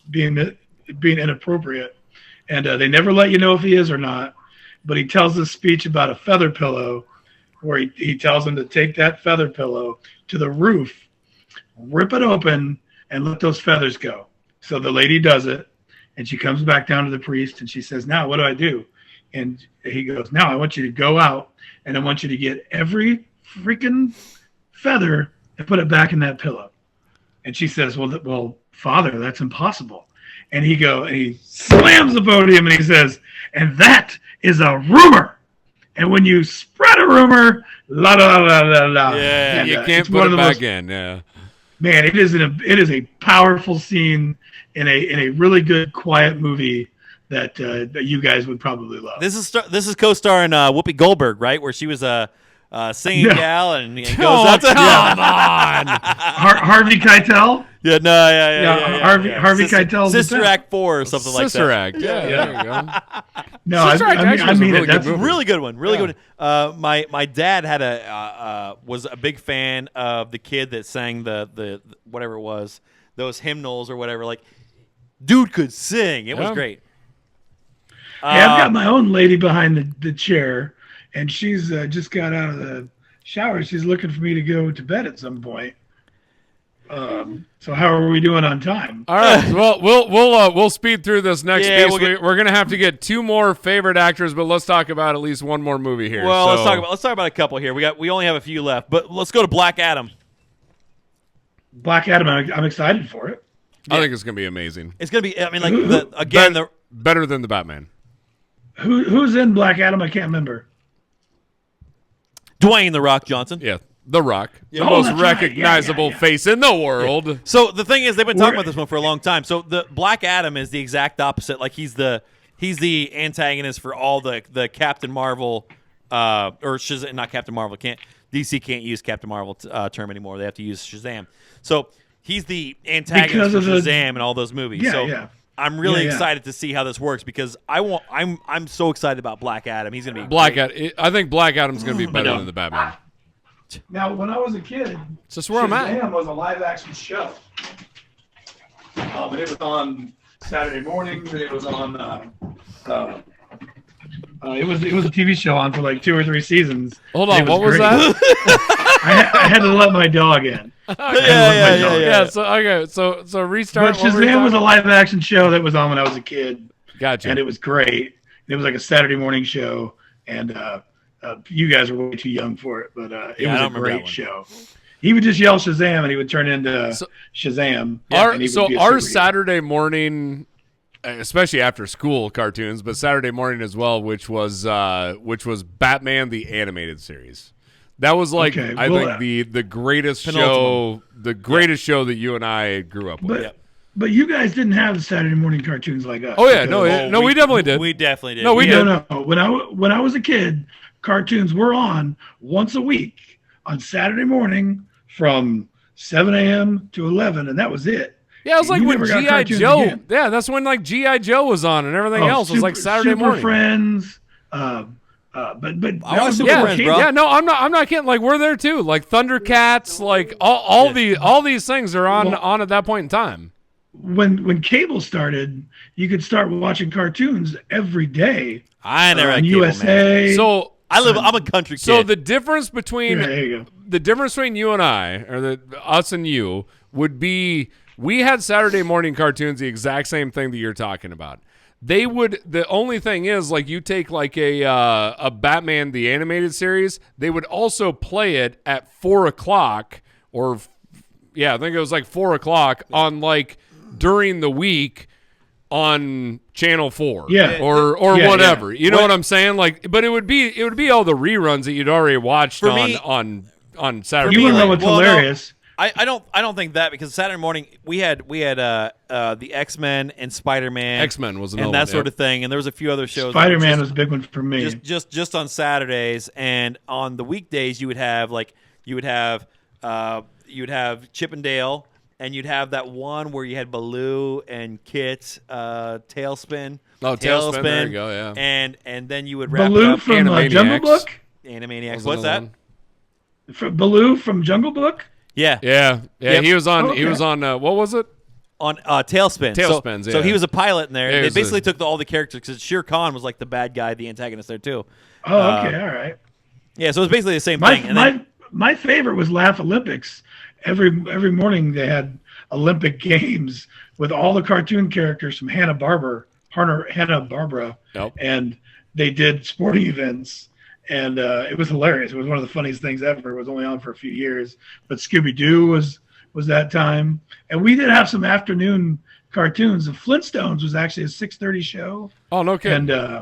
being inappropriate, and they never let you know if he is or not. But he tells this speech about a feather pillow, where he tells him to take that feather pillow to the roof, rip it open, and let those feathers go. So the lady does it, and she comes back down to the priest, and she says, "Now what do I do?" And he goes, "Now I want you to go out, and I want you to get every freaking feather and put it back in that pillow." And she says, well, Father, that's impossible. And he slams the podium and he says, "And that is a rumor. And when you spread a rumor, la la la la la." Yeah, And, You can't it's one put of it the back most- in. Yeah. Man, it is a powerful scene in a really good quiet movie that you guys would probably love. This is co-starring Whoopi Goldberg, right? Where she was a singing No. gal and goes Oh, out to come on. Harvey Keitel. Yeah, no, yeah. Harvey Keitel's the Sister best. Act 4 or something like Sister that. Act. Yeah, there you go. No, I Sister Act mean, actually I was a mean really it. good That's movie. Really good one. Really Yeah. good one. My dad had was a big fan of the kid that sang the whatever it was, those hymnals or whatever. Like, dude could sing. It was Yeah. great. Hey, I've got my own lady behind the chair, and she's just got out of the shower. She's looking for me to go to bed at some point. So how are we doing on time? All right. Well, we'll speed through this next Yeah, piece. we'll get- We're gonna have to get two more favorite actors, but let's talk about at least one more movie here. Well, So- let's talk about a couple here. We only have a few left, but let's go to Black Adam. Black Adam, I'm excited for it. I think it's gonna be amazing. It's gonna be. I mean, like Better than the Batman. Who's in Black Adam? I can't remember. Dwayne the Rock Johnson. Yeah, The Rock, the Oh, most that's right. recognizable Yeah. face in the world. So the thing is, they've been talking We're- about this one for a long time. So the Black Adam is the exact opposite. Like he's the antagonist for all the Captain Marvel, or Shazam, not Captain Marvel. DC can't use Captain Marvel term anymore. They have to use Shazam. So he's the antagonist Because for of the- Shazam and all those movies. Yeah, so yeah. I'm really Yeah, yeah. excited to see how this works because I'm so excited about Black Adam. He's gonna be Black great. Adam. I think Black Adam's gonna be better no. than the Batman. Now, when I was a kid, It's just where I'm at. Shazam was a live-action show. And it was on Saturday mornings, and it was on. It was a TV show on for like 2 or 3 seasons. Hold It on, what was great. that? I had to let my dog in. Yeah. So okay. So restart. But what were we Shazam was a talking- live-action show that was on when I was a kid, Gotcha. and it was great. It was like a Saturday morning show, and you guys were way too young for it, but it I was don't a remember that great one. show. He would just yell Shazam, and he would turn into So- Shazam. Our, and he would so be a our superhero. Saturday morning, especially after school cartoons, but Saturday morning as well, which was Batman the animated series. That was like Okay, I well, think the greatest Penultimate. show that you and I grew up with. But you guys didn't have the Saturday morning cartoons like us. Oh yeah, because- no, we definitely did. We definitely did. No, we did. No. When I was a kid, cartoons were on once a week on Saturday morning from 7 a.m. to 11, and that was it. Yeah, it was like You when never got GI cartoons Joe. again. Yeah, that's when like GI Joe was on, and everything else was like Saturday Super morning. Friends. But that watched was Super before Friends, cable. bro. Yeah, no, I'm not kidding. Like we're there too. Like Thundercats, like all these things are on at that point in time. when cable started, you could start watching cartoons every day I never had on cable, man. USA. So I'm a country kid. So the difference between Yeah, there you go. the difference between you and I, or us and you, would be we had Saturday morning cartoons, the exact same thing that you're talking about. They would. The only thing is, like, you take like a Batman the animated series, they would also play it at 4:00 or I think it was like 4:00 on like during the week on Channel 4 Yeah. or Yeah, whatever. yeah. You know what I'm saying? Like, but it would be all the reruns that you'd already watched For on me- on Saturday. You want to know morning. what's hilarious? I don't think that, because Saturday morning we had the X-Men and Spider-Man, X-Men was another and that one, sort yeah. of thing, and there was a few other shows. that were Spider-Man just- was a big one for me. just on Saturdays, and on the weekdays you would have Chip and Dale, and you'd have that one where you had Baloo and Kit, Tailspin. Oh, Tailspin, there you go, yeah. And then you would wrap it Baloo up. from Animaniacs. Jungle Book. Animaniacs. Was What's that? another one. Baloo from Jungle Book. Yeah. Yeah. Yep. He was on. Oh, He okay. was on. What was it? On Tailspin. Tailspins, So yeah. he was a pilot in there. Yeah, he They was basically a- took all the characters, because Shere Khan was like the bad guy, the antagonist there too. Oh, okay, all right. Yeah, so it was basically the same My thing. And then, my favorite was Laugh Olympics. Every morning they had Olympic games with all the cartoon characters from Hanna-Barbera, Yep. and they did sporting events, and it was hilarious. It was one of the funniest things ever. It was only on for a few years, but Scooby-Doo was that time, and we did have some afternoon cartoons. The Flintstones was actually a 6:30 show. Oh, no kidding. And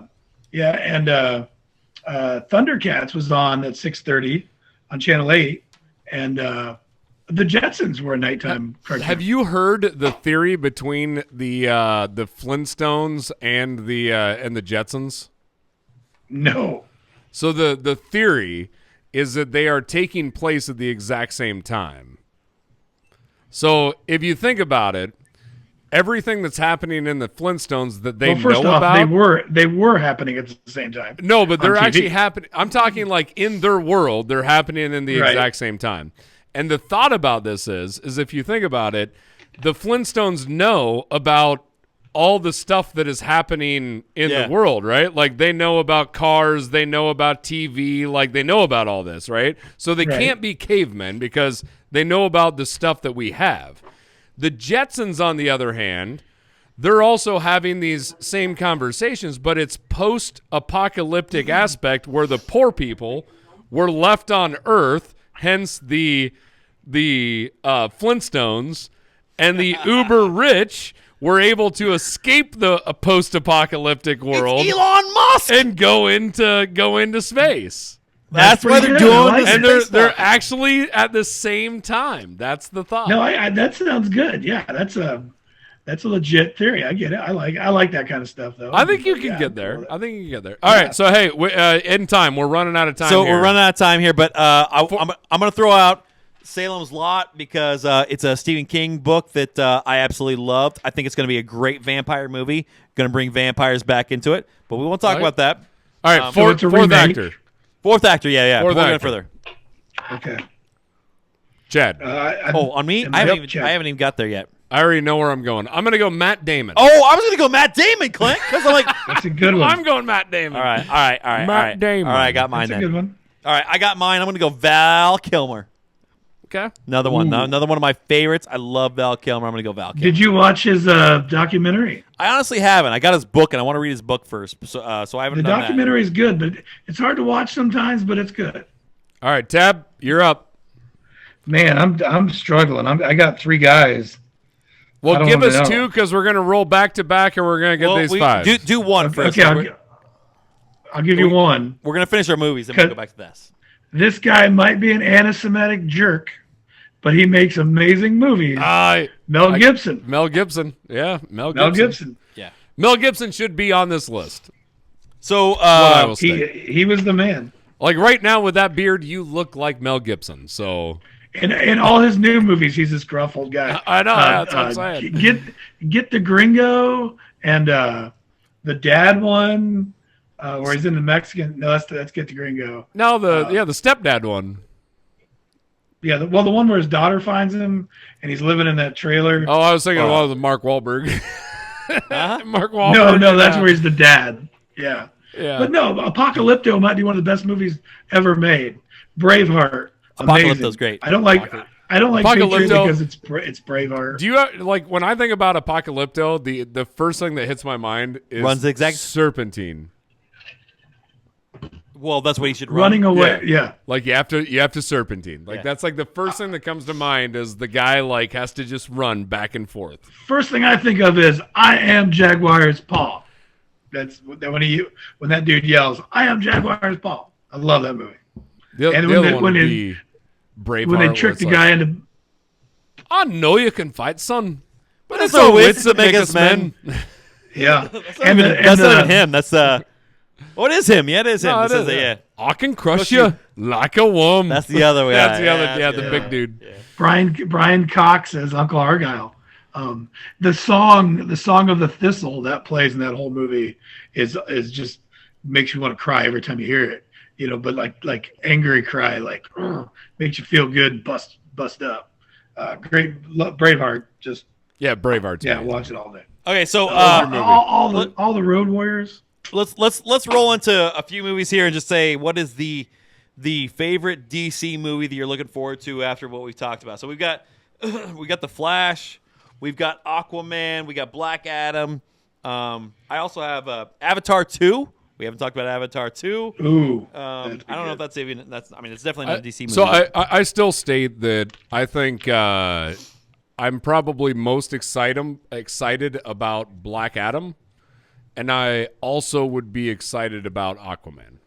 Thundercats was on at 6:30 on Channel 8, and the Jetsons were a nighttime cartoon. Have you heard the theory between the Flintstones and the Jetsons? No. So the theory is that they are taking place at the exact same time. So if you think about it, everything that's happening in the Flintstones that they Well, first know off, about, they were happening at the same time. no, but they're on TV. actually happening. I'm talking like in their world, they're happening in the Right. exact same time. And the thought about this is if you think about it, the Flintstones know about all the stuff that is happening in Yeah. the world, right? Like they know about cars, they know about TV, like they know about all this, right? So they Right. can't be cavemen because they know about the stuff that we have. The Jetsons, on the other hand, they're also having these same conversations, but it's post-apocalyptic aspect where the poor people were left on Earth, hence the Flintstones, and the uber rich were able to escape the post-apocalyptic world Elon Musk. and go into space. That's why pretty they're good. I doing like this it. And space they're stuff. actually at the same time. That's the thought. No, I that sounds good. Yeah, that's a legit theory. I get it. I like that kind of stuff though. I think you can Yeah, get there. cool. I think you can get there. All right. So hey, in time, we're running out of time. So here. we're running out of time here, but I'm going to throw out Salem's Lot because it's a Stephen King book that I absolutely loved. I think it's going to be a great vampire movie. Going to bring vampires back into it, but we won't talk All right. about that. All right. So it's a Fourth remake. actor, Fourth actor, yeah. Fourth We're going actor. further. Okay. Chad. Oh, on me, Am I I haven't up, even Chad? I haven't even got there yet. I already know where I'm going. I'm going to go Matt Damon. Oh, I was going to go Matt Damon, Clint, because I'm like, That's a good one. I'm going Matt Damon. all right. Matt Damon. All right, I got mine That's a then. good one. All right, I got mine. I'm going to go Val Kilmer. Okay. Another one. Ooh. Another one of my favorites. I love Val Kilmer. I'm going to go Val Kilmer. Did you watch his documentary? I honestly haven't. I got his book, and I want to read his book first. So I haven't The done documentary is good, but it's hard to watch sometimes. But it's good. All right, Tab, you're up. Man, I'm struggling. I got three guys. I Well, don't give wanna us know. two because we're going to roll back to back and we're going to get that. these five. Do one first. Okay, I'll give you one. We're going to finish our movies, then we'll Okay. go back to this. This guy might be an anti-Semitic jerk, but he makes amazing movies. Mel Gibson. Mel Gibson. Yeah, Mel Gibson. Mel Gibson. Yeah. Mel Gibson should be on this list. So, What I will He say. he was the man. Like right now with that beard, you look like Mel Gibson. So In all his new movies, he's this gruff old guy. I know, that's what I'm saying. Get the Gringo and the dad one where he's in the Mexican. No, that's Get the Gringo. now the stepdad one. Yeah, the one where his daughter finds him and he's living in that trailer. Oh, I was thinking of all the Mark Wahlberg. Uh-huh. Mark Wahlberg. No, that's where he's the dad. Yeah. Yeah. But no, Apocalypto might be one of the best movies ever made. Braveheart, amazing. Apocalypto's great. I don't like Patriot Apocalypto- because it's Braveheart. Do you like when I think about Apocalypto? The first thing that hits my mind is Run zigzag? Serpentine. Well, that's what he should run. Running away, yeah. Like you have to serpentine. Like Yeah. that's like the first thing that comes to mind is the guy like has to just run back and forth. First thing I think of is I am Jaguar's paw. That's when that dude yells, "I am Jaguar's paw." I love that movie. The And other when one would they- be Braveheart. When they where trick it's the like, guy into I know you can fight, son, but it's our our wits wits that make us men. yeah, That's not even him. That's what is him? Yeah, it is him. No, it This is is. yeah. I can crush you like a worm. That's the other guy. That's the other. Yeah, Yeah, that's the the big dude. Brian Cox as Uncle Argyle. The song of the Thistle that plays in that whole movie is just makes you want to cry every time you hear it. You know, but like angry cry, like makes you feel good, and bust up. Great Braveheart. Just Yeah, Braveheart. watch it all day. Okay, so All the Road Warriors. let's roll into a few movies here and just say what is the favorite DC movie that you're looking forward to after what we've talked about. So we've got The Flash, we've got Aquaman, we got Black Adam. I also have Avatar 2. We haven't talked about Avatar 2. Ooh, I don't know if that's even I mean it's definitely not a DC movie. So I still state that I think I'm probably most excited about Black Adam, and I also would be excited about Aquaman.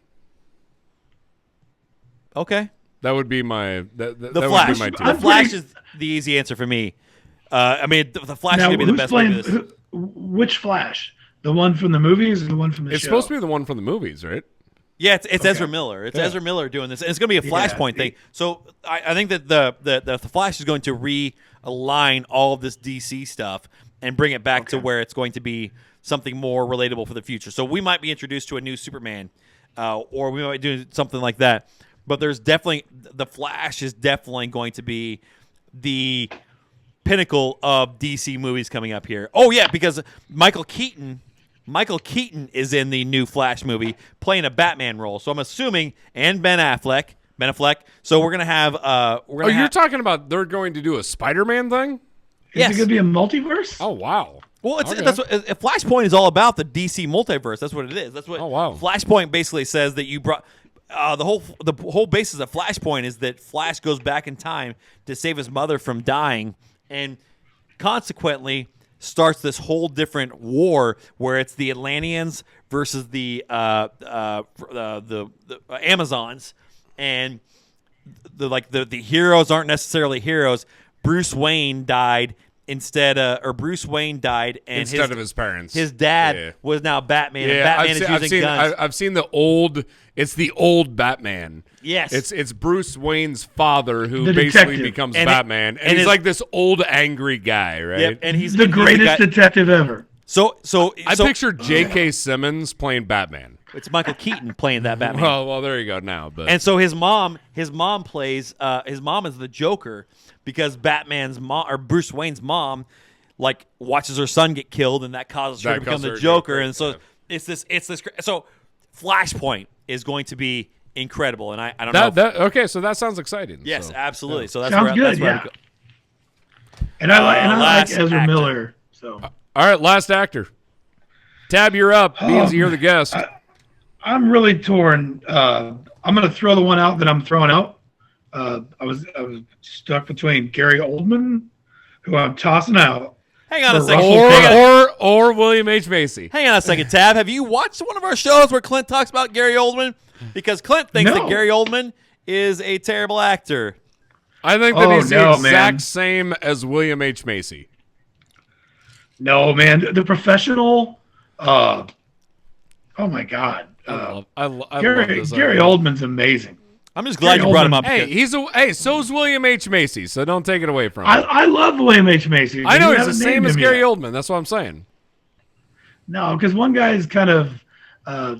Okay. That would be my that The would Flash. be my two. The Flash is the easy answer for me. I mean, the Flash is now going to be the who's best playing? movie of this. Which Flash? The one from the movies or the one from the It's show? supposed to be the one from the movies, right? Yeah, it's Ezra Miller. It's Ezra Miller doing this, and it's going to be a Flashpoint thing. So I think that the Flash is going to realign all of this DC stuff and bring it back to where it's going to be something more relatable for the future. So we might be introduced to a new Superman, or we might do something like that. But there's definitely the Flash is definitely going to be the pinnacle of DC movies coming up here. Oh yeah, because Michael Keaton is in the new Flash movie playing a Batman role. So I'm assuming, and Ben Affleck. So we're gonna have. You're talking about they're going to do a Spider-Man thing? Is it going to be a multiverse? Oh wow! Well, Okay. that's what Flashpoint is all about. The DC multiverse. That's what it is. That's what. Oh, wow. Flashpoint basically says that you brought. The whole basis of Flashpoint is that Flash goes back in time to save his mother from dying, and consequently starts this whole different war where it's the Atlanteans versus the Amazons, and the heroes aren't necessarily heroes. Bruce Wayne died instead of his parents. His dad Yeah. was now Batman. And Yeah, Batman is using guns. I've seen the old. It's the old Batman. Yes. it's Bruce Wayne's father who The basically detective. becomes And Batman, and he's his- like this old angry guy, right? Yep, and he's the and greatest guy- detective ever. So I picture J.K. Simmons playing Batman. it's Michael Keaton playing that Batman. Well, there you go now. But And so his mom plays his mom is the Joker because Batman's mom or Bruce Wayne's mom like watches her son get killed and that causes her That to become causes the her to Joker, go and so yeah. it's this so Flashpoint is going to be incredible, and I don't know. okay, so that sounds exciting. Yes, so. absolutely. So that's Sounds where good, that's where I yeah. would go. And I like last Ezra actor. Miller. So All right, last actor. Tab, you're up. Beans, you're the guest. I'm really torn. I'm going to throw the one out that I'm throwing out. I was stuck between Gary Oldman, who I'm tossing out. Hang on a For second. Russell or William H. Macy. Hang on a second, Tab. Have you watched one of our shows where Clint talks about Gary Oldman? Because Clint thinks No. that Gary Oldman is a terrible actor. I think that Oh, he's the no, exact man. same as William H. Macy. No, man, The Professional. Oh my God. I love Gary this. Oldman's amazing. I'm just glad Gary you brought him Oldman. up. Hey, because- so's William H. Macy, so don't take it away from him. I love William H. Macy. I know You he's the haven't same named as him Gary yet. Oldman. That's what I'm saying. No, because one guy is kind of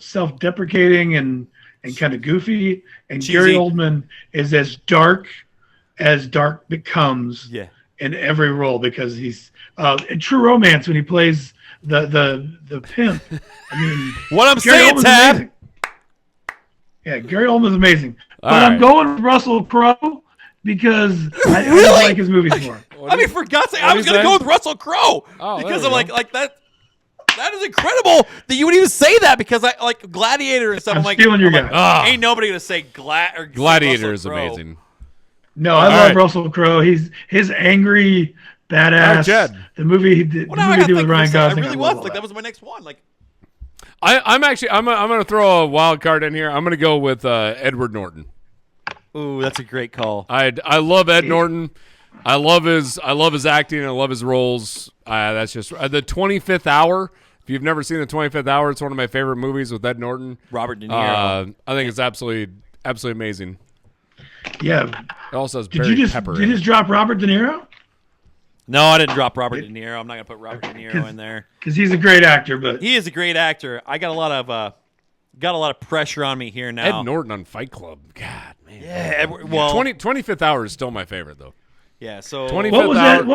self-deprecating and kind of goofy, and Cheesy. Gary Oldman is as dark as dark becomes Yeah. in every role because he's in True Romance when he plays the pimp. I mean, What I'm Gary saying, Oldman's Tab. amazing. Yeah, Gary Oldman's amazing. But All I'm right. going with Russell Crowe because I just Really? like his movies more. I mean, for God's sake, what I do was you going to say? go with Russell Crowe Oh, there because we I'm go. like that. That is incredible that you would even say that because I like Gladiator and stuff. I'm I'm like, stealing your I'm like, guy. Ah. ain't nobody gonna say Gladiator is amazing. No, I All love right. Russell Crowe. He's his angry All right, badass. Jed. The movie he did, Well, the now I movie he gotta did with think Ryan for a second. Gosling. I really love was all like that was my next one. Like, I'm gonna throw a wild card in here. I'm gonna go with Edward Norton. ooh, that's a great call. I love Ed Norton. I love his acting. I love his roles. That's just the 25th Hour. If you've never seen the 25th Hour, it's one of my favorite movies with Ed Norton. Robert De Niro. I think it's absolutely amazing. Yeah. It also has Did Barry you just Pepper. did in you it. just drop Robert De Niro? No, I didn't drop Robert De Niro. I'm not gonna put Robert De Niro in there. Because he's a great actor, but He is a great actor. I got a lot of pressure on me here now. Ed Norton on Fight Club. God, man. Yeah, Edward, well, 25th Hour is still my favorite though. yeah. So 20 what was Fifth that? Hour.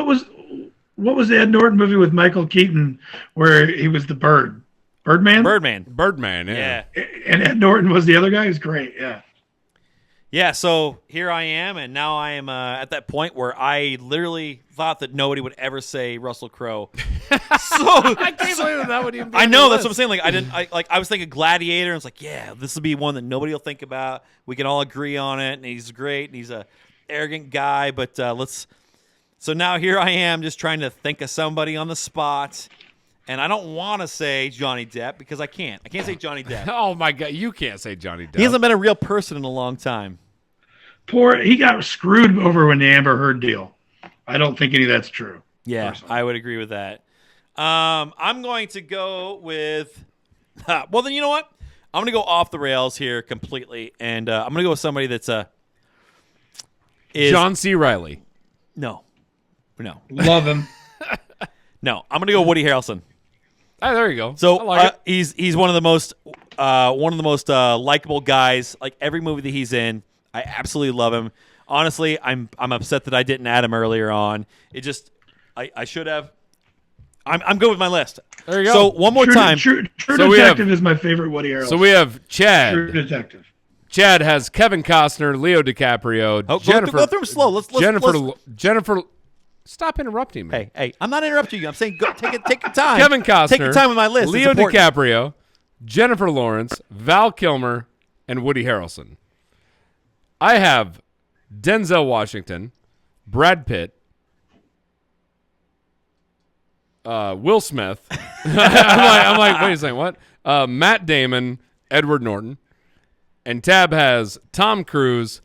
What was the Ed Norton movie with Michael Keaton where he was the bird? Birdman? Birdman. Birdman. Yeah. And Ed Norton was the other guy? He's great, yeah. Yeah, so here I am, and now I am at that point where I literally thought that nobody would ever say Russell Crowe. I can't believe that would even be I on know the that's what I'm list. saying. Like I was thinking Gladiator, and I was like, yeah, this will be one that nobody will think about. We can all agree on it, and he's great, and he's a arrogant guy. But let's. So now here I am, just trying to think of somebody on the spot, and I don't want to say Johnny Depp because I can't. I can't say Johnny Depp. Oh my God, you can't say Johnny Depp. He hasn't been a real person in a long time. He got screwed over in the Amber Heard deal. I don't think any of that's true. Yeah, personally. I would agree with that. I'm going to go with. Well, then you know what? I'm going to go off the rails here completely, and I'm going to go with somebody that's John C. Reilly. no. Love him. I'm going to go Woody Harrelson. Ah, there you go. So I like it. he's one of the most likable guys. Like every movie that he's in, I absolutely love him. Honestly, I'm upset that I didn't add him earlier on. It just I should have. I'm good with my list. There you go. So one more time. True So we Detective is my favorite Woody Harrelson. So we have Chad. True Detective. Chad has Kevin Costner, Leo DiCaprio, Oh, Jennifer. go through them slow. Let's Jennifer. Stop interrupting me. Hey, I'm not interrupting you. I'm saying go, take your time. Kevin Costner. Take your time with my list. Leo It's important. DiCaprio, Jennifer Lawrence, Val Kilmer, and Woody Harrelson. I have Denzel Washington, Brad Pitt, Will Smith. I'm like, wait a second, what? Matt Damon, Edward Norton, and Tab has Tom Cruise,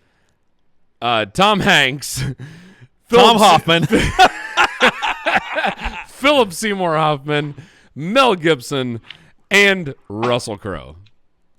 Tom Hanks, Tom Hoffman. Philip Seymour Hoffman, Mel Gibson, and Russell Crowe.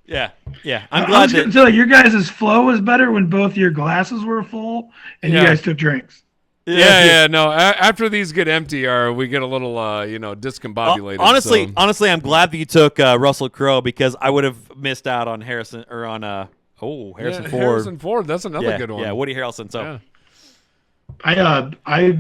Yeah. I'm I glad was going to that. tell you, your guys' flow was better when both your glasses were full and Yeah. you guys took drinks. Yeah. No. After these get empty, we get a little, discombobulated. Honestly, so. I'm glad that you took Russell Crowe because I would have missed out on Harrison Harrison Yeah, Ford. Harrison Ford. That's another yeah, good one. Yeah, Woody Harrelson. So Yeah. I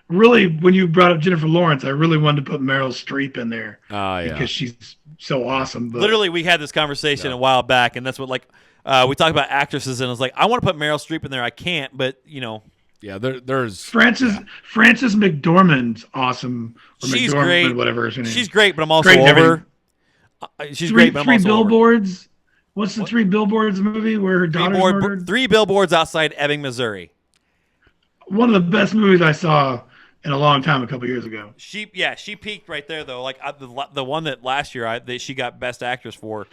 really, when you brought up Jennifer Lawrence, I really wanted to put Meryl Streep in there Yeah. because she's so awesome. But literally, we had this conversation a while back, and that's what we talked about actresses, and I was like, I want to put Meryl Streep in there. I can't, but Yeah. There's. Frances McDormand's awesome. Or she's McDormand, great. Whatever her name. She's great, but I'm also Great in over. She's great, but I'm three also over. billboards. What's the Three Billboards movie where her daughter's murdered? 3 billboards outside Ebbing, Missouri. One of the best movies I saw in a long time, a couple years ago. She peaked right there though. Like the one that last year that she got Best Actress for,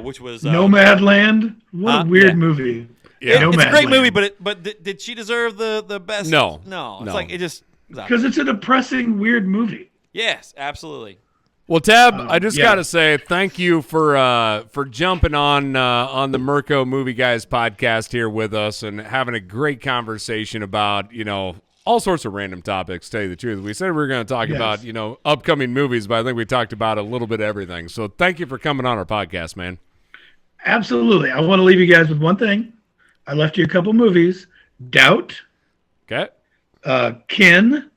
which was Nomadland. What a weird yeah. movie. Yeah. It's a great Nomadland. movie, but did she deserve the best? No. It's No. like it just. Because it's a depressing, weird movie. Yes, absolutely. Well, Tab, I just yeah. gotta say thank you for jumping on the Mirko Movie Guys podcast here with us and having a great conversation about all sorts of random topics. To tell you the truth, we said we were going to talk Yes. about upcoming movies, but I think we talked about a little bit of everything. So thank you for coming on our podcast, man. Absolutely. I want to leave you guys with one thing. I left you a couple movies. Doubt, Okay. Kin,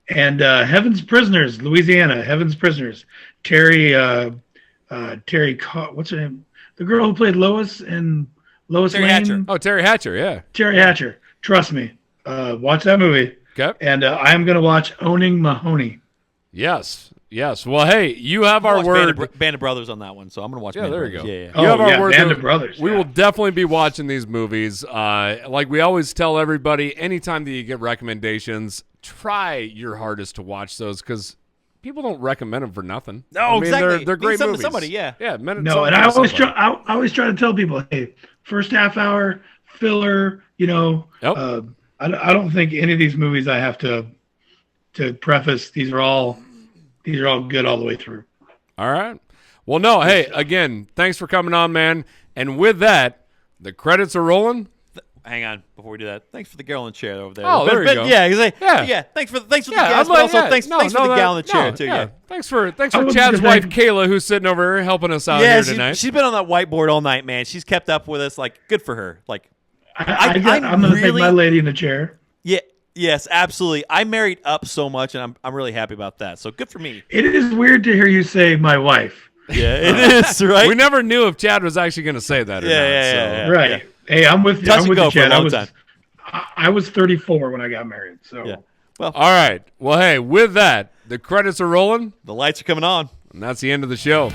and Heaven's Prisoners, Louisiana. Heaven's Prisoners. Terry, what's her name? The girl who played Lois in Lois Terry Lane. Hatcher. Oh, Terry Hatcher. Yeah. Terry Hatcher. Trust me. Watch that movie. Okay. And I am going to watch Owning Mahoney. Yes. Yes. Well, hey, you have our Watch word. Band of Brothers on that one, so I'm gonna watch. Yeah, Band of there you Brothers. go. Yeah, yeah. Oh, You have our word Band that of Brothers. We yeah. will definitely be watching these movies. Like we always tell everybody, anytime that you get recommendations, try your hardest to watch those because people don't recommend them for nothing. No, I mean, exactly. They're great Means something to movies. somebody, yeah. Yeah. No, and I always try to tell people, hey, first half hour filler. Yep. I don't think any of these movies I have to preface. These are all good all the way through. All right. Well, no. Hey, again, thanks for coming on, man. And with that, the credits are rolling. Hang on, before we do that, thanks for the girl in the chair over there. Oh, there you go. Yeah, Yeah. yeah. Thanks for the gas, I'm but also thanks for the gal in the chair no, too. yeah. Yeah, Thanks for I was Chad's gonna wife say- Kayla, who's sitting over here helping us out yeah. here tonight. She's been on that whiteboard all night, man. She's kept up with us. Like, good for her. Like, I'm going to really- take my lady in the chair. yeah, yes, absolutely. I married up so much, and I'm really happy about that. So good for me. It is weird to hear you say my wife. Yeah, it is right. We never knew if Chad was actually going to say that or not. Yeah. Right. Hey, I'm with you. Touch I'm and with go you, for a Chad. long time. I was 34 when I got married. So Yeah. Well, All right. Well, hey, with that, the credits are rolling, the lights are coming on. and that's the end of the show.